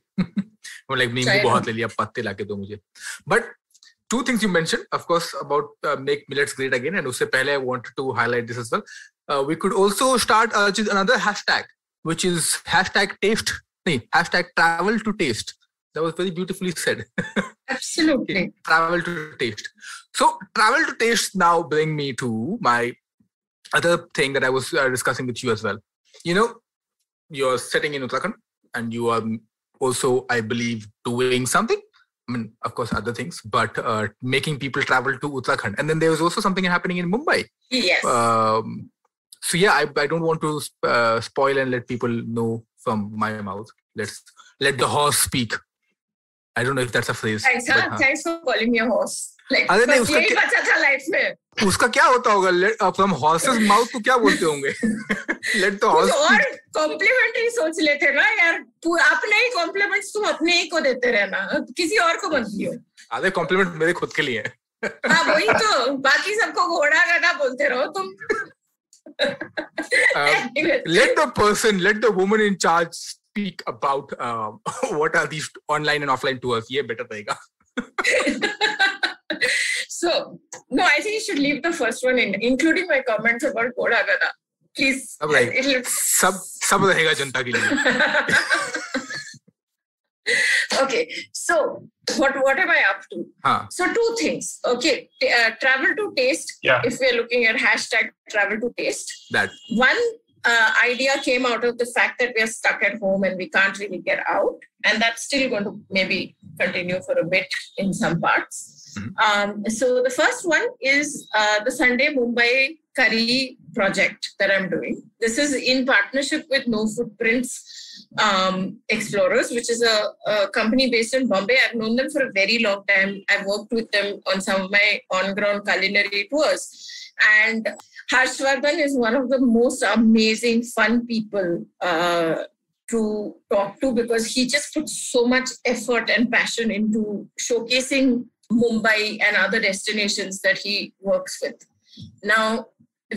S3: Like nimbu bahut le liya, patte la ke do mujhe. But two things you mentioned, of course, about make millets great again. And usse pehle I wanted to highlight this as well. We could also start another hashtag, which is hashtag travel to taste. That was very beautifully said.
S5: Absolutely.
S3: Travel to taste. So travel to taste now bring me to my other thing that I was discussing with you as well. You know, you're sitting in Uttarakhand and you are also, I believe, doing something. I mean, of course, other things, but making people travel to Uttarakhand. And then there was also something happening in Mumbai.
S5: Yes.
S3: So yeah, I don't want to spoil and let people know from my mouth. Let's let the horse speak. I don't know if that's a phrase.
S5: Thanks for calling me a horse. Like,
S3: अरे नहीं, उसका
S5: यही बचा था life में.
S3: उसका क्या होता होगा? From horse's mouth तो क्या बोलते होंगे? Let the horse speak.
S5: और कॉम्प्लीमेंट ही सोच लेते ना यार. अपने ही कॉम्प्लीमेंट्स तुम अपने ही को देते रहना, किसी और को मत दियो.
S3: आधे कॉम्प्लीमेंट मेरे खुद के लिए हैं.
S5: हाँ वही तो, बाकी सबको घोड़ा गधा बोलते रहो तुम.
S3: let the woman in charge speak about what are these online and offline tours. ये better रहेगा.
S5: So, no, I think you should leave the first one in, including my comments about Ghoda Gada. Please.
S3: सब रहेगा जनता के लिए.
S5: Okay, so what am I up to? So two things. Okay, travel to taste.
S4: Yeah.
S5: If we're looking at hashtag travel to taste.
S3: That
S5: one idea came out of the fact that we are stuck at home and we can't really get out, and that's still going to maybe continue for a bit in some parts. Mm-hmm. So the first one is the Sunday Mumbai Curry project that I'm doing. This is in partnership with No Footprints Explorers, which is a company based in Bombay. I've known them for a very long time. I've worked with them on some of my on-ground culinary tours. And Harshvardhan is one of the most amazing, fun people to talk to, because he just puts so much effort and passion into showcasing Mumbai and other destinations that he works with. Now,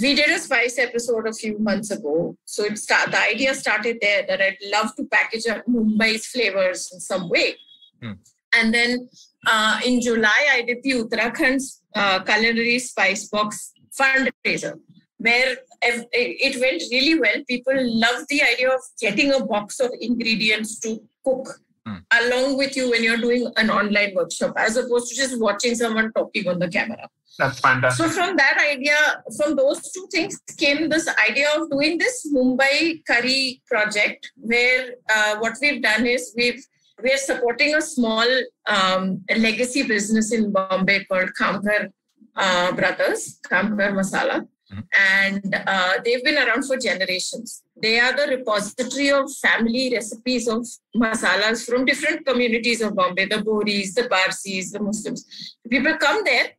S5: we did a spice episode a few months ago. So the idea started there that I'd love to package up Mumbai's flavors in some way. And then in July, I did the Uttarakhand's culinary spice box fundraiser, where it went really well. People loved the idea of getting a box of ingredients to cook along with you when you're doing an online workshop, as opposed to just watching someone talking on the camera.
S4: That's fantastic.
S5: So from that idea, from those two things came this idea of doing this Mumbai Curry project, where what we've done is we're supporting a small legacy business in Bombay called Kamkar Brothers, Kamkar Masala. And they've been around for generations. They are the repository of family recipes of masalas from different communities of Bombay, the Boris, the Parsis, the Muslims. People come there,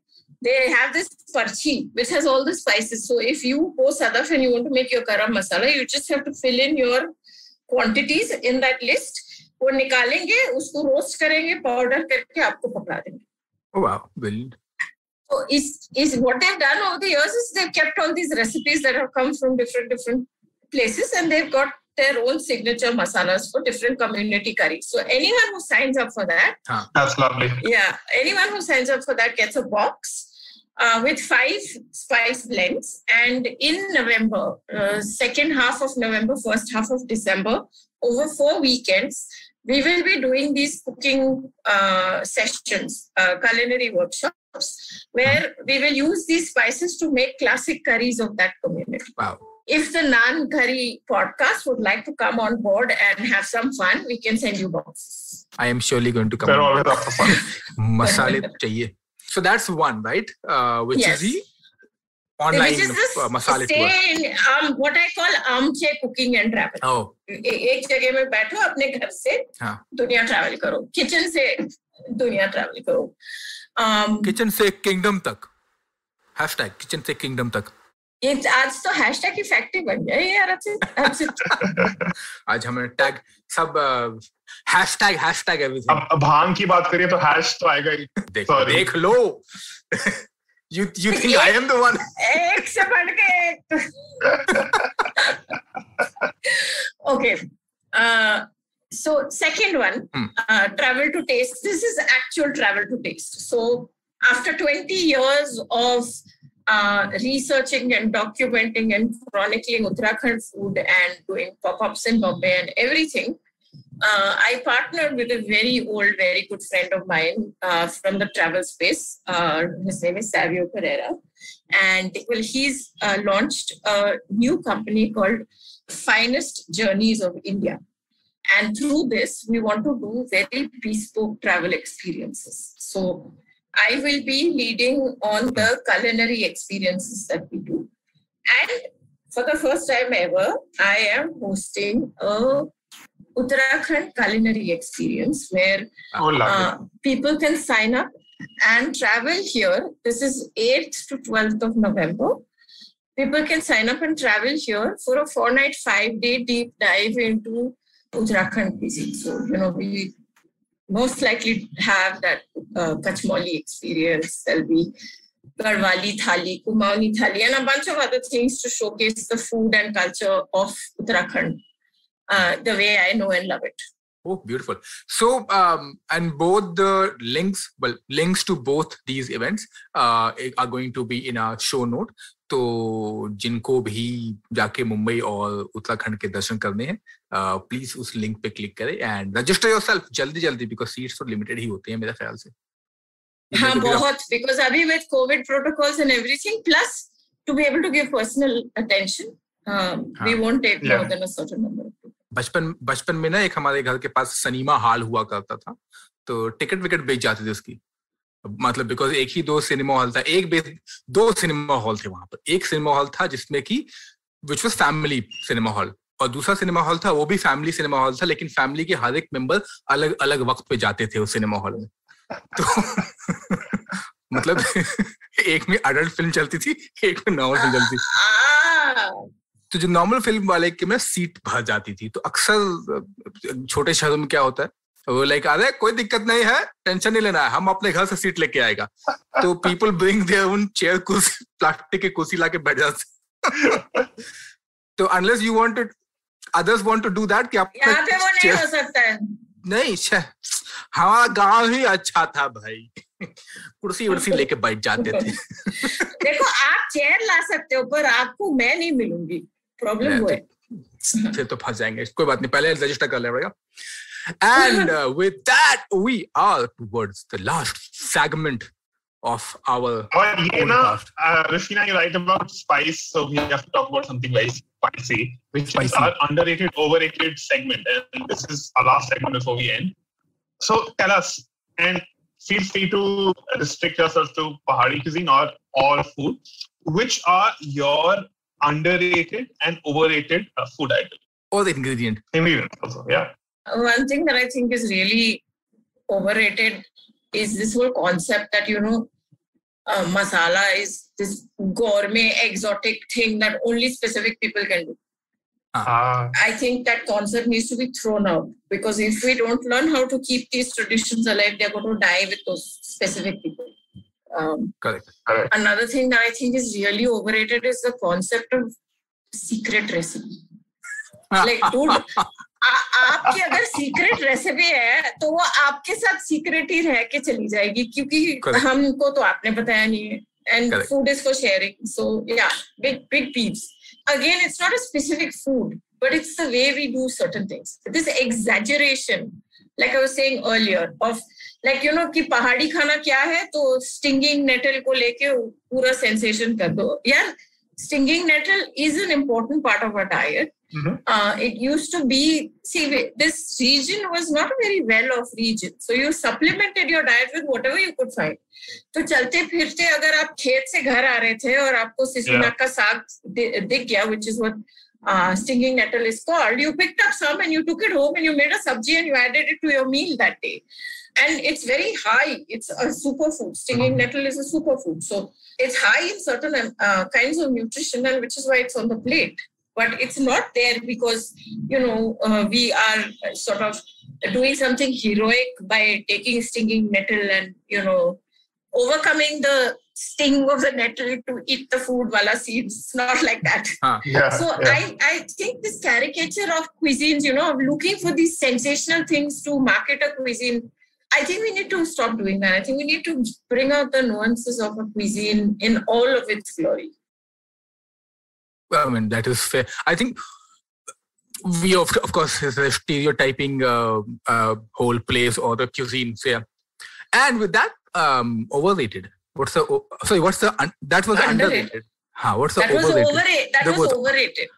S5: they have this parchi, which has all the spices. So if you go Sadaf and you want to make your garam masala, you just have to fill in your quantities in that list. वो निकालेंगे, उसको roast करेंगे, powder करके आपको पकड़ा देंगे.
S3: Oh wow, brilliant.
S5: So is what they've done over the years is they've kept all these recipes that have come from different places, and they've got their own signature masalas for different community curries. So anyone who signs up for that,
S4: that's lovely.
S5: Yeah, anyone who signs up for that gets a box with 5 spice blends. And in November, second half of November, first half of December, over 4 weekends, we will be doing these cooking sessions, culinary workshops, where we will use these spices to make classic curries of that community.
S3: Wow.
S5: If the Naan Curry podcast would like to come on board and have some fun, we can send you boxes.
S3: I am surely going to come.
S4: They're always up for fun.
S3: Masale chahiye. So that's one, right? Which is the online masala tour.
S5: What I call armchair cooking and travel.
S3: Oh.
S5: एक जगह में बैठो, अपने घर से दुनिया travel करो. Kitchen से दुनिया travel करो.
S3: Kitchen से kingdom तक. Hashtag kitchen से kingdom तक.
S5: आज तो हैशटैग की फैक्ट्री बन गया है यार.
S3: आज हमने टैग सब हैशटैग एवरीथिंग.
S4: अब भांग की बात करिए तो हैश तो आएगा ही.
S3: देख लो. You think I am the one?
S5: एक से बढ़ के एक. Okay. So second one, travel to taste. This is actual travel to taste. So after 20 years of researching and documenting and chronicling Uttarakhand food and doing pop-ups in Bombay and everything, I partnered with a very old, very good friend of mine from the travel space. His name is Savio Pereira. And he's launched a new company called Finest Journeys of India. And through this, we want to do very bespoke travel experiences. So I will be leading on the culinary experiences that we do. And for the first time ever, I am hosting a Uttarakhand culinary experience where people can sign up and travel here. This is 8th to 12th of November. People can sign up and travel here for a 4-night, 5-day deep dive into Uttarakhand cuisine. So, we most likely have that Kachmoli experience. There'll be Garhwali Thali, Kumaoni Thali, and a bunch of other things to showcase the food and culture of Uttarakhand the way I know and love it.
S3: Oh, beautiful. So, and both the links to both these events are going to be in our show note. तो जिनको भी जाके मुंबई और उत्तराखंड के दर्शन करने हैं, please उस link पे क्लिक करें एंड रजिस्टर योरसेल्फ जल्दी बिकॉज सीट्स तो लिमिटेड ही होते हैं मेरे ख्याल से.
S5: हाँ, बहुत, बिकॉज अभी with Covid protocols and everything, plus to be able to give personal attention, we won't take more than a certain number.
S3: बचपन में ना एक हमारे घर के पास सिनेमा हॉल हुआ करता था, तो टिकट विकेट बेच जाते थे उसकी, मतलब बिकॉज एक ही 2 सिनेमा हॉल था, 2 सिनेमा हॉल थे वहां पर. एक सिनेमा हॉल था जिसमें कि which was family cinema hall, और दूसरा सिनेमा हॉल था वो भी फैमिली सिनेमा हॉल था, लेकिन फैमिली के हर एक मेंबर अलग अलग वक्त पे जाते थे उस सिनेमा हॉल में. तो मतलब एक में अडल्ट फिल्म चलती थी, एक में नॉर्मल फिल्म चलती थी. तो जो नॉर्मल फिल्म वाले के में सीट भर जाती थी, तो अक्सर छोटे शहरों में क्या होता है, वो लाइक अरे कोई दिक्कत नहीं है, टेंशन नहीं लेना है, हम अपने घर से सीट लेके आएगा. तो people bring their own chair, कुर्सी, प्लास्टिक की कुर्सी लाके बैठ जाते. तो unless you want to, others want to do that, कि आप
S5: यहाँ पे वो नहीं हो सकता है.
S3: नहीं, हमारा गांव ही अच्छा था भाई, कुर्सी उर्सी लेके बैठ जाते थे.
S5: देखो, आप चेयर ला सकते हो, पर आपको मैं नहीं मिलूंगी. प्रॉब्लम वो है,
S3: फिर तो फंस जाएंगे. कोई बात नहीं, पहले रजिस्टर कर ले पड़ेगा. And with that, we are towards the last segment of our podcast.
S4: Rashina, you're right about spice, so we have to talk about something very spicy, which is our underrated, overrated segment. And this is our last segment before we end. So tell us, and feel free to restrict yourself to Pahari cuisine or all food. Which are your underrated and overrated food items?
S3: Or the ingredient.
S4: Ingredients also, yeah.
S5: One thing that I think is really overrated is this whole concept that, masala is this gourmet, exotic thing that only specific people can do. I think that concept needs to be thrown out, because if we don't learn how to keep these traditions alive, they're going to die with those specific people.
S3: Correct.
S5: Another thing that I think is really overrated is the concept of secret recipe. Like, dude, आपकी अगर secret recipe है तो वो आपके साथ secret ही रह के चली जाएगी, क्योंकि हमको तो आपने बताया नहीं है. And food is for sharing. So yeah, big peeps. Again, it's not a specific food, but it's the way we do certain things. This exaggeration, like I was saying earlier, of like, कि पहाड़ी खाना क्या है, तो stinging nettle को लेके पूरा sensation कर दो. यार, stinging nettle is an important part of our diet. Mm-hmm. It used to be, this region was not a very well-off region. So you supplemented your diet with whatever you could find. तो चलते फिरते अगर आप खेत से घर आ रहे थे और आपको सिसुनाक का साग दिख गया, which is what stinging nettle is called, you picked up some and you took it home and you made a sabji and you added it to your meal that day. And it's very high. It's a superfood. Stinging nettle is a superfood. So it's high in certain kinds of nutrition, and which is why it's on the plate. But it's not there because, we are sort of doing something heroic by taking stinging nettle and, overcoming the sting of the nettle to eat the food wala seeds. It's not like that. I think this caricature of cuisines, of looking for these sensational things to market a cuisine, I think we need to stop doing that. I think we need to bring out the nuances of a cuisine in all of its glory.
S3: I mean, that is fair. I think we, of course, is a stereotyping whole place or the cuisine. So, yeah. And with that, overrated. That was underrated. What's the overrated?
S5: That was overrated.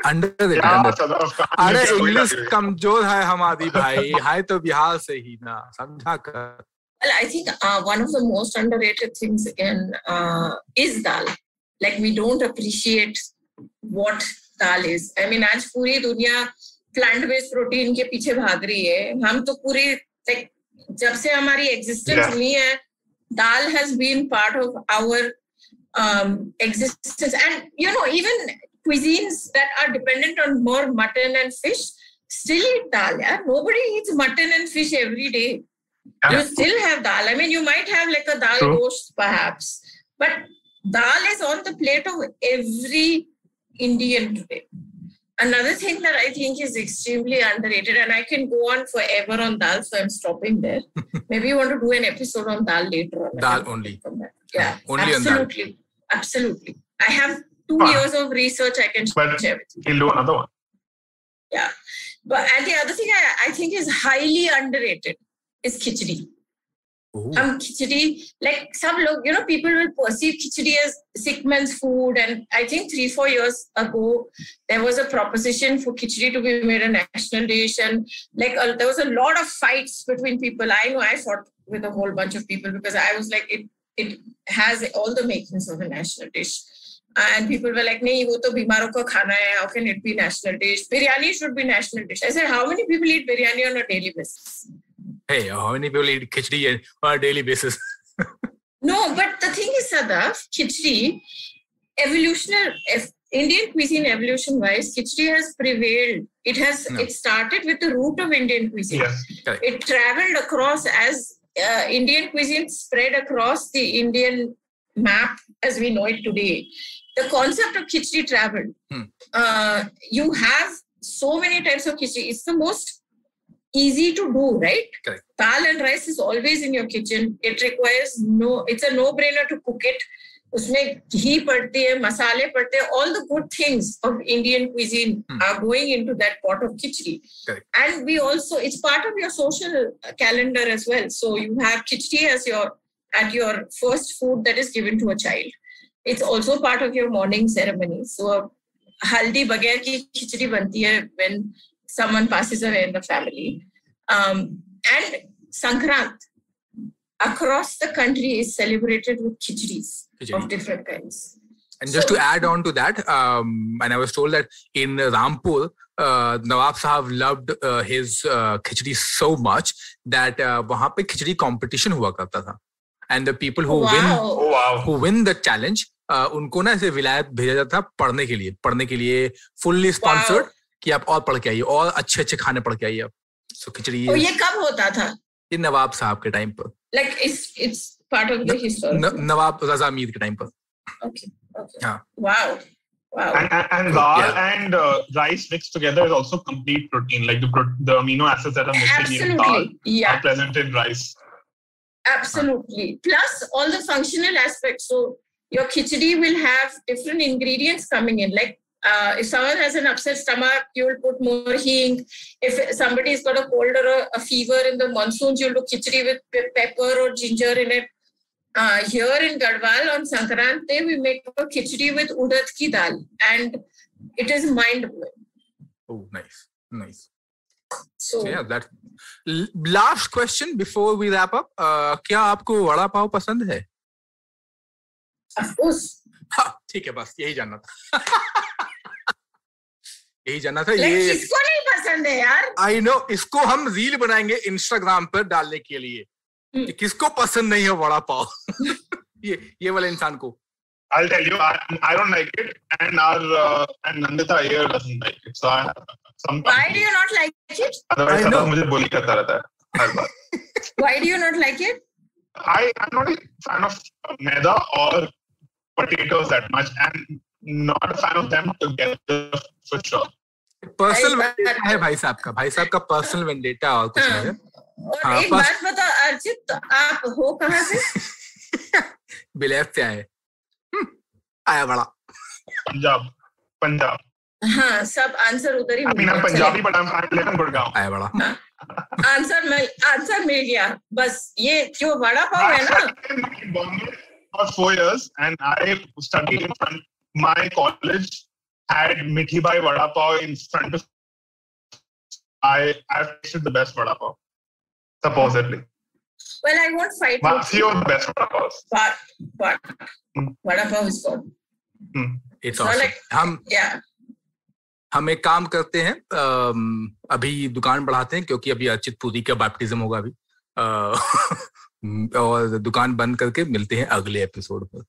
S3: Underrated. अरे English कमजोर है हमारी भाई, है तो बिहार से ही ना, समझा कर.
S5: Well, I think one of the most underrated things again is dal. Like, we don't appreciate what dal is. I mean, आज पूरी दुनिया plant-based protein के पीछे भाग रही है. हम तो पूरी, like, जब से हमारी existence हुई है, dal has been part of our existence. And, you know, even cuisines that are dependent on more mutton and fish still eat dal. Yeah? Nobody eats mutton and fish every day. You still have dal. I mean, you might have like a dal gosht perhaps, but dal is on the plate of every Indian today. Another thing that I think is extremely underrated, and I can go on forever on dal, so I'm stopping there. Maybe you want to do an episode on dal later on.
S3: Dal only.
S5: Yeah,
S3: only
S5: absolutely. On dal. Absolutely. I have 2 years of research I can share with you.
S4: We'll do another one.
S5: Yeah. And the other thing I think is highly underrated is khichdi. Khichdi, like some look, you know, people will perceive khichdi as sick man's food. And I think 3-4 years ago, there was a proposition for khichdi to be made a national dish. And like there was a lot of fights between people. I know I fought with a whole bunch of people because I was like, it has all the makings of a national dish. And people were like, nahi, wo to bimaron ko khana hai. How can it be national dish? Biryani should be national dish. I said, how many people eat biryani on a daily basis?
S3: Hey, how many people eat khichdi on a daily basis?
S5: No, but the thing is, Sadaf, khichdi, Indian cuisine evolution-wise, khichdi has prevailed. It started with the root of Indian cuisine.
S4: Yes.
S5: It traveled across as Indian cuisine spread across the Indian map as we know it today. The concept of khichdi traveled. You have so many types of khichdi. It's the most easy to do, right?
S3: Correct.
S5: Dal and rice is always in your kitchen. It requires it's a no-brainer to cook it. Usme ghee padti hai, masale padte hai. All the good things of Indian cuisine are going into that pot of khichdi.
S3: Correct.
S5: And it's part of your social calendar as well. So you have khichdi as your first food that is given to a child. It's also part of your morning ceremony. So haldi bagair ki khichdi banti hai when someone passes away in the family. And Sankrant across the country is celebrated with khichdis of different kinds.
S3: And just to add on to that, and I was told that in Rampur, Nawab Sahab loved his khichdi so much that वहाँ पे khichdi competition हुआ करता था. And the people who win the challenge, उनको ना ऐसे विलायत भेजा जाता था पढ़ने के लिए fully sponsored कि आप और पढ़ के आइए और अच्छे खाने पढ़ के आइए आप. So खिचड़ी
S5: ये कब होता था?
S3: ये नवाब साहब के टाइम पर.
S5: Like it's part of the history.
S3: नवाब रजा मीर के टाइम पर.
S5: Okay.
S3: हाँ.
S5: Wow.
S4: And dal and rice mixed together is also complete protein. Like the amino acids that are missing in dal are present in rice.
S5: Absolutely. Plus all the functional aspects. So your khichdi will have different ingredients coming in. Like if someone has an upset stomach, you will put more hing. If somebody's got a cold or a fever in the monsoons, you'll do khichdi with pepper or ginger in it. Here in Garhwal on Sankrant Day, we make a khichdi with udad ki dal, and it is mind-blowing.
S3: Oh, nice. So yeah, that last question before we wrap up. क्या आपको वड़ा पाव पसंद है?
S5: Of course.
S3: ठीक है, बस यही जानना था.
S5: ये किसको नहीं पसंद है यार?
S3: I know, इसको हम रील बनाएंगे Instagram पर डालने के लिए. किसको पसंद नहीं है वड़ा पाव? ये वाले इंसान को.
S4: I'll tell you, I don't like it, and Nandita here doesn't like it. So
S5: why do you not like it?
S4: Otherwise, मुझे bully करता रहता है हर बार.
S5: Why do you not like it?
S4: I'm not a fan of maida or potatoes that much, and not a fan of them together for sure.
S3: Personal vendetta है भाई साहब का personal vendetta और कुछ नहीं है.
S5: और एक बात बताओ अर्चित, आप हो कहाँ से?
S3: बिलेफ से आए। आया बड़ा
S4: पंजाब।
S5: हाँ, सब आंसर उधर ही
S4: मिल पंजाबी गुड़गांव।
S3: आया बड़ा।
S5: आंसर मिल गया। बस ये जो वड़ा पाव है ना,
S4: for 4 years and I studied in front. My college had Mithi Bhai Vada Pav in front of. I've tasted the best Vada Pav, supposedly.
S5: Well, I won't fight.
S4: Few of the best Vada Pavs.
S5: But Vada Pav is good.
S3: It's awesome.
S5: Like,
S3: हम एक काम करते हैं, अभी दुकान बढ़ाते हैं क्योंकि अभी अर्चित पुरी का बैप्टिज्म होगा अभी, और दुकान बंद करके मिलते हैं अगले एपिसोड पर।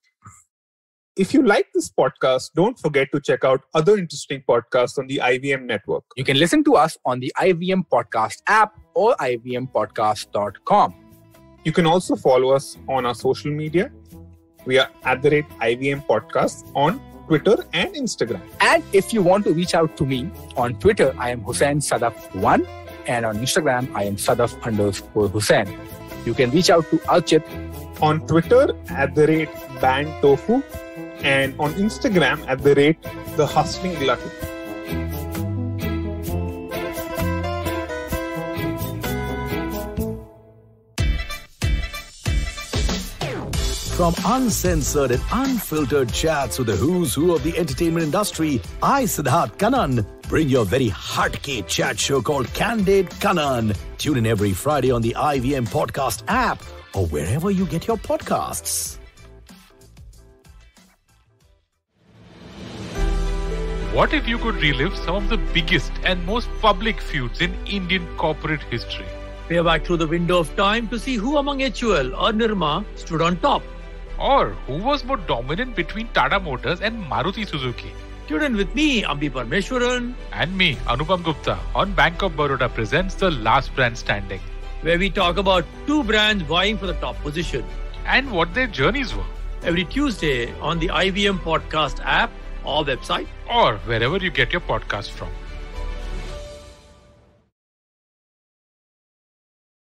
S1: If you like this podcast, don't forget to check out other interesting podcasts on the IVM network.
S3: You can listen to us on the IVM Podcast app or ivmpodcast.com.
S1: You can also follow us on our social media. We are @IVM Podcast on Twitter and Instagram.
S3: And if you want to reach out to me on Twitter, I am Hussain Sadaf1, and on Instagram, I am Sadaf_Hussain. You can reach out to Archit
S1: on Twitter @BandTofu and on Instagram @TheHustlingGlutton.
S6: From uncensored and unfiltered chats with the who's who of the entertainment industry, I, Siddharth Kannan, bring you a very hardcore chat show called Candid Kannan. Tune in every Friday on the IVM Podcast app or wherever you get your podcasts.
S7: What if you could relive some of the biggest and most public feuds in Indian corporate history?
S8: Peer back through the window of time to see who among HUL or Nirma stood on top.
S7: Or who was more dominant between Tata Motors and Maruti Suzuki?
S8: Tune in with me, Ambi Parmeshwaran.
S7: And me, Anupam Gupta, on Bank of Baroda presents The Last Brand Standing,
S8: where we talk about two brands vying for the top position.
S7: And what their journeys were.
S8: Every Tuesday on the IVM Podcast app or website.
S7: Or wherever you get your podcast from.